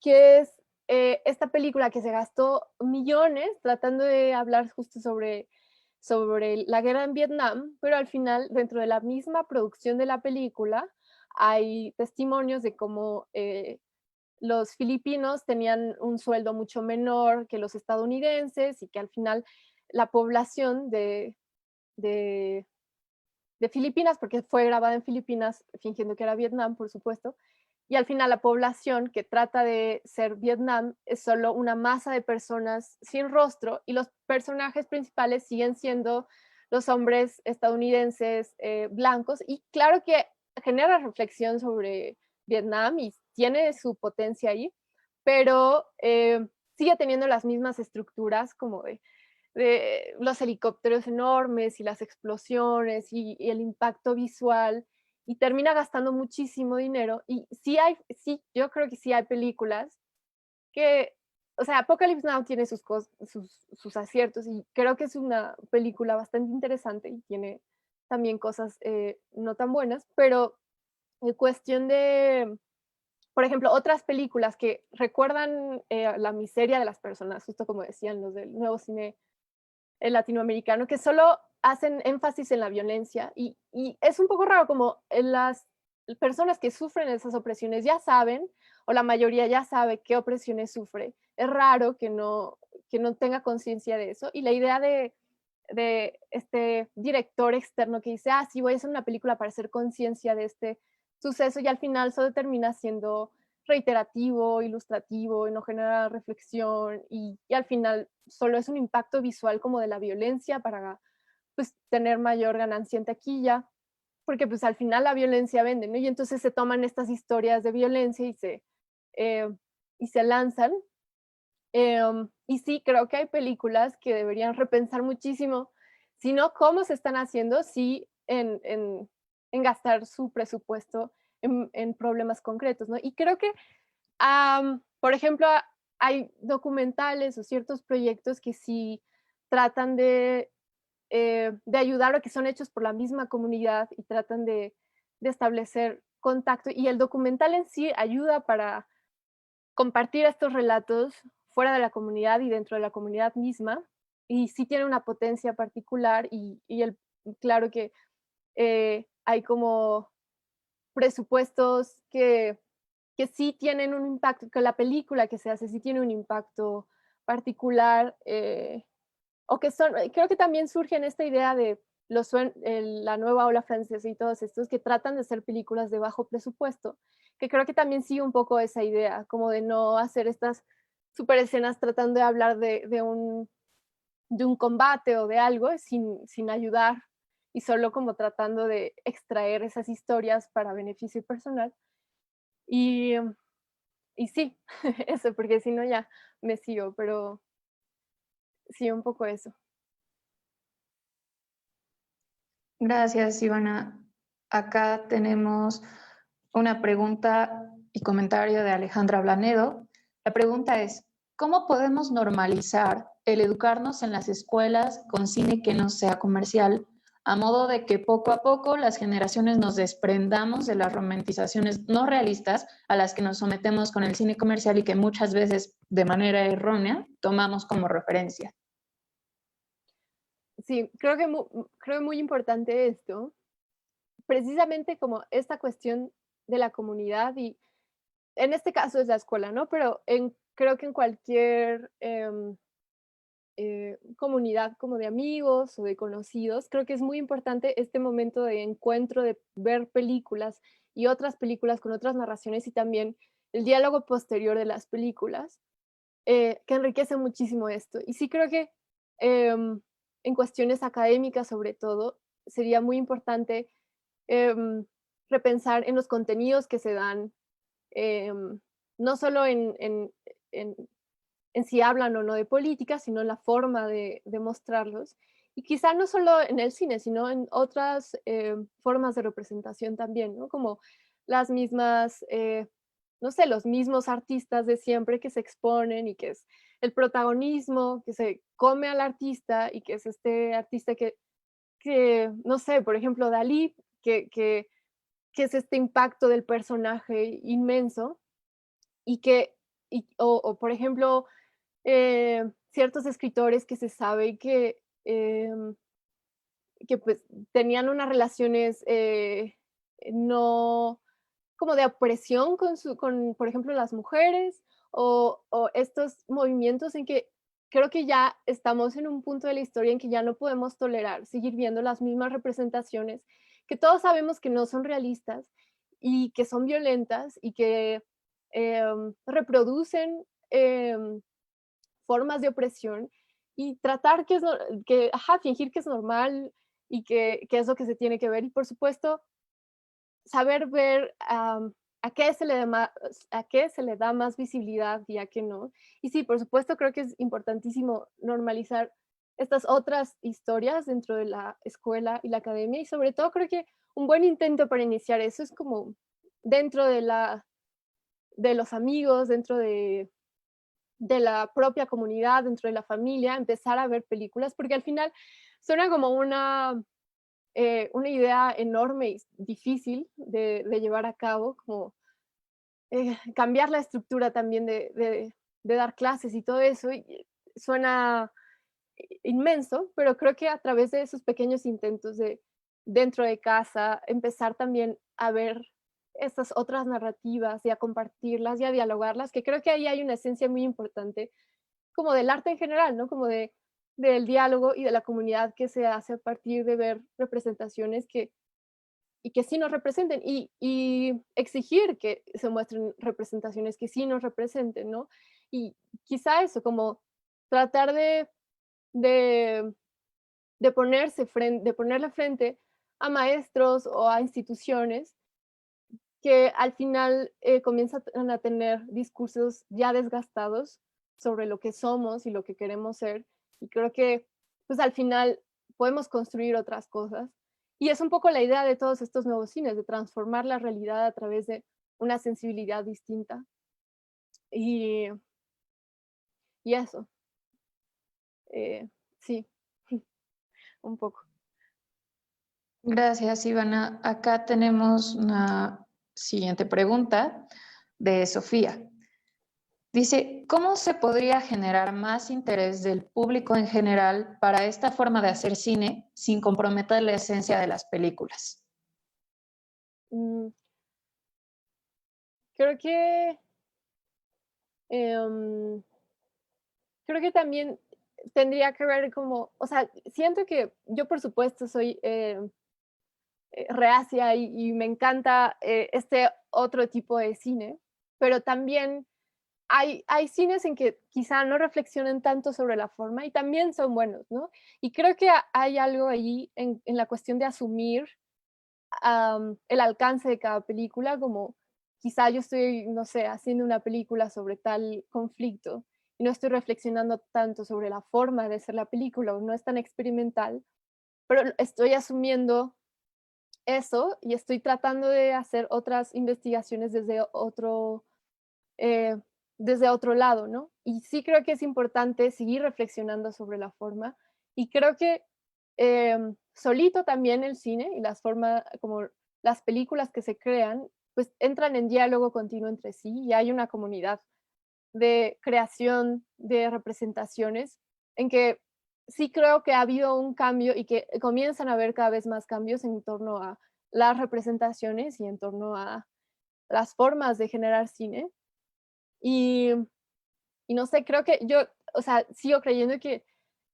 que es esta película que se gastó millones tratando de hablar justo sobre la guerra en Vietnam, pero al final, dentro de la misma producción de la película, hay testimonios de cómo los filipinos tenían un sueldo mucho menor que los estadounidenses y que al final la población de, de Filipinas, porque fue grabada en Filipinas, fingiendo que era Vietnam, por supuesto, y al final la población que trata de ser Vietnam es solo una masa de personas sin rostro y los personajes principales siguen siendo los hombres estadounidenses blancos y claro que genera reflexión sobre Vietnam y tiene su potencia ahí, pero sigue teniendo las mismas estructuras como de los helicópteros enormes y las explosiones y el impacto visual y termina gastando muchísimo dinero. Y sí, yo creo que sí hay películas que, o sea, Apocalypse Now tiene sus aciertos y creo que es una película bastante interesante y tiene también cosas no tan buenas, pero en cuestión de, por ejemplo, otras películas que recuerdan la miseria de las personas, justo como decían los del nuevo cine latinoamericano, que solo hacen énfasis en la violencia y es un poco raro como las personas que sufren esas opresiones ya saben, o la mayoría ya sabe qué opresiones sufre. Es raro que no tenga conciencia de eso y la idea de este director externo que dice, sí, voy a hacer una película para hacer conciencia de este suceso y al final solo termina siendo reiterativo, ilustrativo y no genera reflexión y al final solo es un impacto visual como de la violencia para pues tener mayor ganancia en taquilla, porque pues al final la violencia vende, ¿no? Y entonces se toman estas historias de violencia y se lanzan. Y sí, creo que hay películas que deberían repensar muchísimo, si no, cómo se están haciendo, sí, en gastar su presupuesto en problemas concretos, ¿no? Y creo que, por ejemplo, hay documentales o ciertos proyectos que sí tratan de ayudar o que son hechos por la misma comunidad y tratan de establecer contacto, y el documental en sí ayuda para compartir estos relatos fuera de la comunidad y dentro de la comunidad misma, y sí tiene una potencia particular, claro que hay como presupuestos que sí tienen un impacto, que la película que se hace sí tiene un impacto particular, o que son, creo que también surge en esta idea de la nueva ola francesa y todos estos que tratan de hacer películas de bajo presupuesto, que creo que también sigue un poco esa idea, como de no hacer estas super escenas tratando de hablar de un combate o de algo sin ayudar y solo como tratando de extraer esas historias para beneficio personal. Y, y sí, eso, porque si no ya me sigo, pero sí, un poco eso. Gracias, Ivana. Acá tenemos una pregunta y comentario de Alejandra Blanedo. La pregunta es, ¿cómo podemos normalizar el educarnos en las escuelas con cine que no sea comercial, a modo de que poco a poco las generaciones nos desprendamos de las romantizaciones no realistas a las que nos sometemos con el cine comercial y que muchas veces de manera errónea tomamos como referencia? Sí, creo muy importante esto, precisamente como esta cuestión de la comunidad, y en este caso es la escuela, ¿no? Pero creo que en cualquier comunidad como de amigos o de conocidos, creo que es muy importante este momento de encuentro, de ver películas y otras películas con otras narraciones, y también el diálogo posterior de las películas, que enriquece muchísimo esto. Y sí creo que en cuestiones académicas sobre todo, sería muy importante em, repensar en los contenidos que se dan, no solo en si hablan o no de política, sino en la forma de mostrarlos. Y quizá no solo en el cine, sino en otras formas de representación también, ¿no? Como las mismas, no sé, los mismos artistas de siempre que se exponen, y que es el protagonismo que se come al artista, y que es este artista que no sé, por ejemplo, Dalí, que es este impacto del personaje inmenso, y o por ejemplo, ciertos escritores que se sabe que pues tenían unas relaciones no como de opresión con, por ejemplo, las mujeres, o estos movimientos en que creo que ya estamos en un punto de la historia en que ya no podemos tolerar seguir viendo las mismas representaciones que todos sabemos que no son realistas y que son violentas y que reproducen formas de opresión, y tratar fingir que es normal y que es lo que se tiene que ver. Y por supuesto, saber ver a qué se le da más visibilidad y a qué no. Y sí, por supuesto, creo que es importantísimo normalizar estas otras historias dentro de la escuela y la academia, y sobre todo creo que un buen intento para iniciar eso es como dentro de los amigos, dentro de la propia comunidad, dentro de la familia, empezar a ver películas, porque al final suena como una idea enorme y difícil de llevar a cabo, como cambiar la estructura también de dar clases y todo eso, y suena inmenso, pero creo que a través de esos pequeños intentos de dentro de casa, empezar también a ver estas otras narrativas y a compartirlas y a dialogarlas, que creo que ahí hay una esencia muy importante, como del arte en general, ¿no? Como del diálogo y de la comunidad que se hace a partir de ver representaciones y que sí nos representen, y exigir que se muestren representaciones que sí nos representen, ¿no? Y quizá eso, como tratar de, de ponerle frente a maestros o a instituciones que al final comienzan a tener discursos ya desgastados sobre lo que somos y lo que queremos ser. Y creo que pues al final podemos construir otras cosas. Y es un poco la idea de todos estos nuevos cines, de transformar la realidad a través de una sensibilidad distinta. Y, y eso, sí, un poco. Gracias, Ivana. Acá tenemos una siguiente pregunta de Sofía. Dice, ¿cómo se podría generar más interés del público en general para esta forma de hacer cine sin comprometer la esencia de las películas? Mm, creo que em, creo que también tendría que ver como, o sea, siento que yo por supuesto soy reacia y me encanta este otro tipo de cine, pero también hay cines en que quizá no reflexionen tanto sobre la forma y también son buenos, ¿no? Y creo que hay algo ahí en la cuestión de asumir el alcance de cada película, como quizá yo estoy, no sé, haciendo una película sobre tal conflicto y no estoy reflexionando tanto sobre la forma de hacer la película o no es tan experimental, pero estoy asumiendo eso y estoy tratando de hacer otras investigaciones eh, desde otro lado, ¿no? Y sí creo que es importante seguir reflexionando sobre la forma y creo que solito también el cine y las formas, como las películas que se crean, pues entran en diálogo continuo entre sí y hay una comunidad de creación de representaciones en que sí creo que ha habido un cambio y que comienzan a haber cada vez más cambios en torno a las representaciones y en torno a las formas de generar cine. Y, y no sé, creo que yo, o sea, sigo creyendo que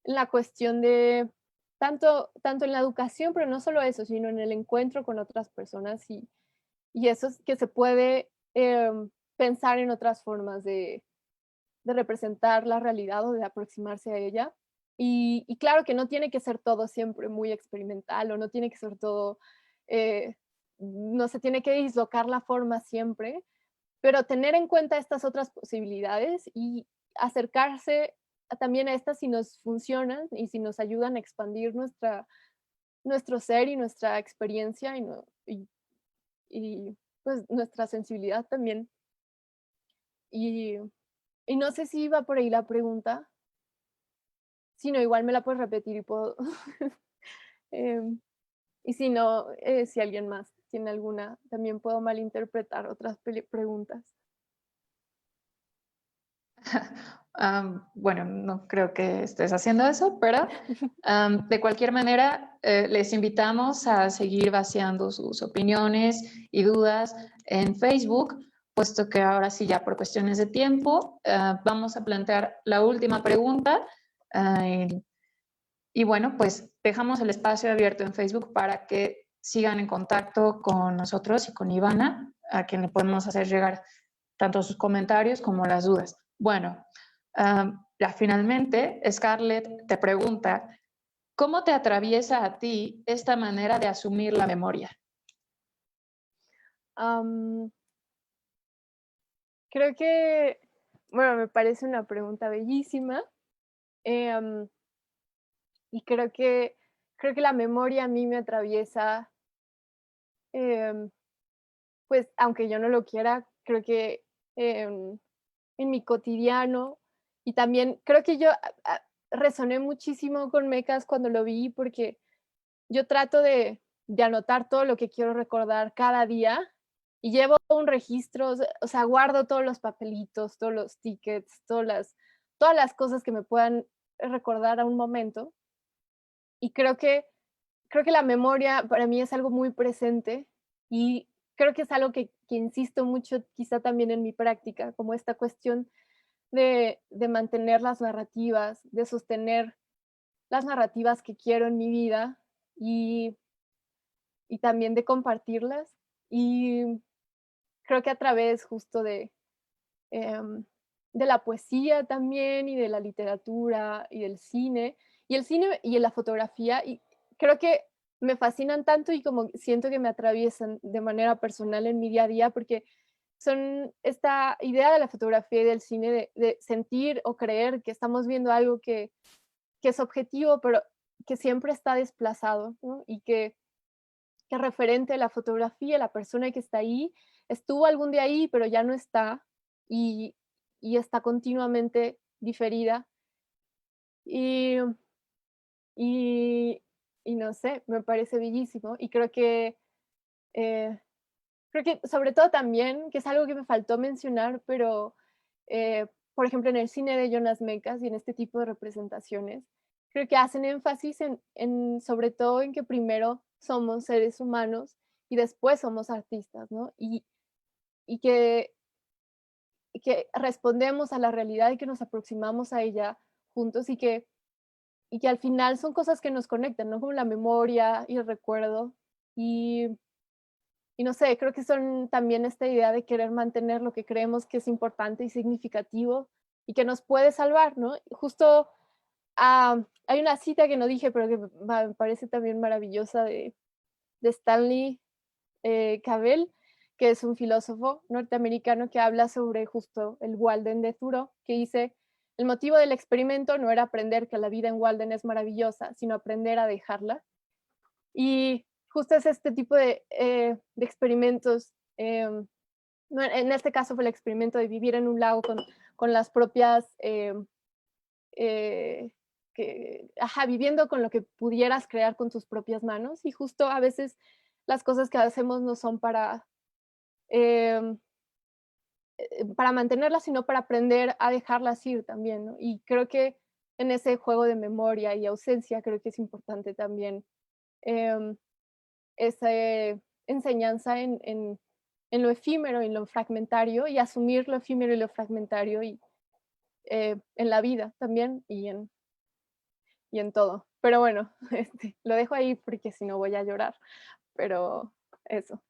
en la cuestión de tanto en la educación, pero no solo eso, sino en el encuentro con otras personas y eso es que se puede pensar en otras formas de representar la realidad o de aproximarse a ella. Y claro que no tiene que ser todo siempre muy experimental o no tiene que ser todo, eh, no se tiene que dislocar la forma siempre, pero tener en cuenta estas otras posibilidades y acercarse también a estas si nos funcionan y si nos ayudan a expandir nuestro ser y nuestra experiencia y pues nuestra sensibilidad también. Y, y no sé si iba por ahí la pregunta, si no, igual me la puedes repetir y puedo. Em, y si no, si alguien más tiene alguna, también puedo malinterpretar otras preguntas. Bueno, no creo que estés haciendo eso, pero de cualquier manera les invitamos a seguir vaciando sus opiniones y dudas en Facebook, puesto que ahora sí ya por cuestiones de tiempo vamos a plantear la última pregunta y bueno, pues dejamos el espacio abierto en Facebook para que sigan en contacto con nosotros y con Ivana, a quien le podemos hacer llegar tanto sus comentarios como las dudas. Bueno, ya finalmente, Scarlett te pregunta, ¿cómo te atraviesa a ti esta manera de asumir la memoria? Creo que, bueno, me parece una pregunta bellísima. Y creo que la memoria a mí me atraviesa, em, pues aunque yo no lo quiera, creo que em, en mi cotidiano y también creo que yo resoné muchísimo con Mecas cuando lo vi porque yo trato de anotar todo lo que quiero recordar cada día y llevo un registro, o sea, guardo todos los papelitos, todos los tickets, todas las cosas que me puedan recordar a un momento. Y creo que la memoria para mí es algo muy presente y creo que es algo que insisto mucho quizá también en mi práctica, como esta cuestión de mantener las narrativas, de sostener las narrativas que quiero en mi vida y, y también de compartirlas. Y creo que a través justo em, de la poesía también y de la literatura y del cine, y el cine y la fotografía, y creo que me fascinan tanto y como siento que me atraviesan de manera personal en mi día a día, porque son esta idea de la fotografía y del cine de sentir o creer que estamos viendo algo que es objetivo, pero que siempre está desplazado, ¿no? Y que referente a la fotografía, la persona que está ahí, estuvo algún día ahí, pero ya no está y, y está continuamente diferida. Y, y, y no sé, me parece bellísimo y creo que eh, creo que sobre todo también, que es algo que me faltó mencionar, pero por ejemplo en el cine de Jonas Mekas y en este tipo de representaciones, creo que hacen énfasis sobre todo en que primero somos seres humanos y después somos artistas, ¿no? Y que respondemos a la realidad y que nos aproximamos a ella juntos y que al final son cosas que nos conectan, ¿no? Como la memoria y el recuerdo. Y no sé, creo que son también esta idea de querer mantener lo que creemos que es importante y significativo y que nos puede salvar, ¿no? Justo hay una cita que no dije, pero que me parece también maravillosa de Stanley Cavell, que es un filósofo norteamericano que habla sobre justo el Walden de Thoreau, que dice: el motivo del experimento no era aprender que la vida en Walden es maravillosa, sino aprender a dejarla. Y justo es este tipo de experimentos. No, en este caso fue el experimento de vivir en un lago con las propias, viviendo con lo que pudieras crear con tus propias manos. Y justo a veces las cosas que hacemos no son para mantenerlas, sino para aprender a dejarlas ir también, ¿no? Y creo que en ese juego de memoria y ausencia, creo que es importante también esa enseñanza en lo efímero y en lo fragmentario, y asumir lo efímero y lo fragmentario y, en la vida también y en todo. Pero bueno, lo dejo ahí porque si no voy a llorar. Pero eso.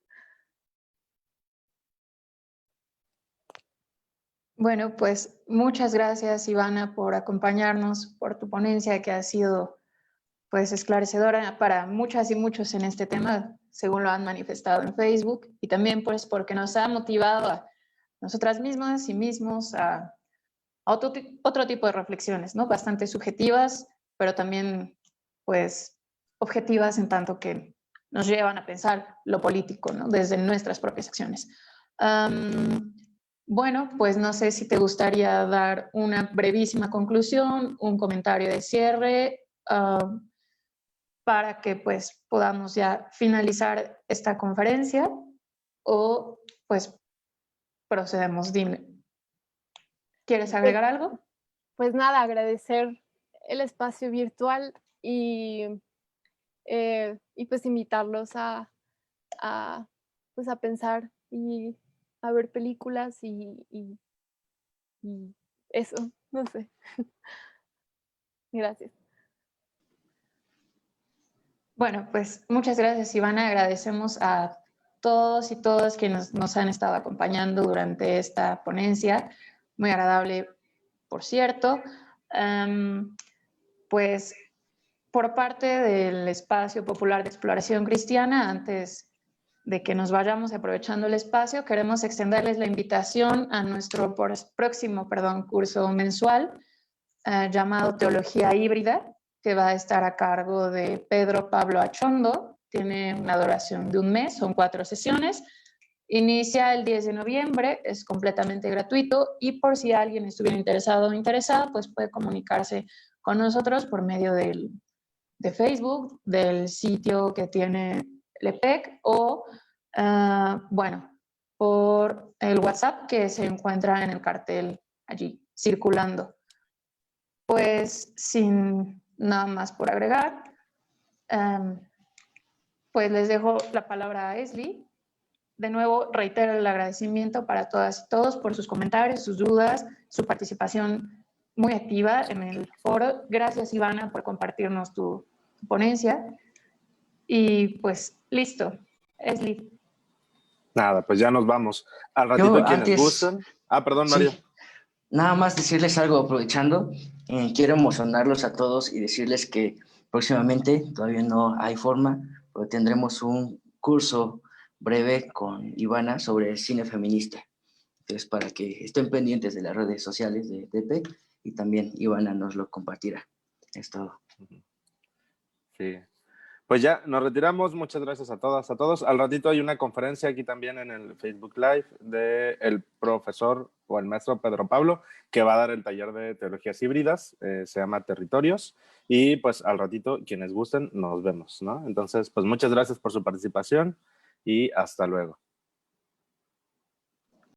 Bueno, pues muchas gracias, Ivana, por acompañarnos, por tu ponencia que ha sido pues esclarecedora para muchas y muchos en este tema, según lo han manifestado en Facebook, y también pues porque nos ha motivado a nosotras mismas y mismos a otro tipo de reflexiones, ¿no? Bastante subjetivas, pero también pues objetivas en tanto que nos llevan a pensar lo político, ¿no? Desde nuestras propias acciones. Bueno, pues no sé si te gustaría dar una brevísima conclusión, un comentario de cierre, para que pues podamos ya finalizar esta conferencia, o pues procedemos. Dime, ¿quieres agregar algo? Pues nada, agradecer el espacio virtual y pues invitarlos pues a pensar y a ver películas y eso, no sé. Gracias. Bueno, pues muchas gracias, Ivana. Agradecemos a todos y todas quienes nos han estado acompañando durante esta ponencia, muy agradable, por cierto. Pues por parte del Espacio Popular de Exploración Cristiana, antes de que nos vayamos aprovechando el espacio, queremos extenderles la invitación a nuestro próximo curso mensual llamado Teología Híbrida, que va a estar a cargo de Pedro Pablo Achondo. Tiene una duración de un mes, son 4 sesiones. Inicia el 10 de noviembre, es completamente gratuito, y por si alguien estuviera interesado o interesada, pues puede comunicarse con nosotros por medio de Facebook, del sitio que tiene el EPEC, o bueno, por el WhatsApp que se encuentra en el cartel allí circulando. Pues sin nada más por agregar, pues les dejo la palabra a Esli. De nuevo, reitero el agradecimiento para todas y todos por sus comentarios, sus dudas, su participación muy activa en el foro. Gracias, Ivana, por compartirnos tu ponencia. Y pues, listo. Esli. Nada, pues ya nos vamos. Al ratito, Yo quienes antes, gustan. Perdón, Mario. sí, nada más decirles algo aprovechando. Quiero emocionarlos a todos y decirles que próximamente, todavía no hay forma, pero tendremos un curso breve con Ivana sobre el cine feminista. Entonces, para que estén pendientes de las redes sociales de TP, y también Ivana nos lo compartirá. Es todo. Sí. Pues ya, nos retiramos. Muchas gracias a todas, a todos. Al ratito hay una conferencia aquí también en el Facebook Live del profesor o el maestro Pedro Pablo, que va a dar el taller de teologías híbridas, se llama Territorios, y pues al ratito, quienes gusten, nos vemos, ¿no? Entonces, pues muchas gracias por su participación y hasta luego.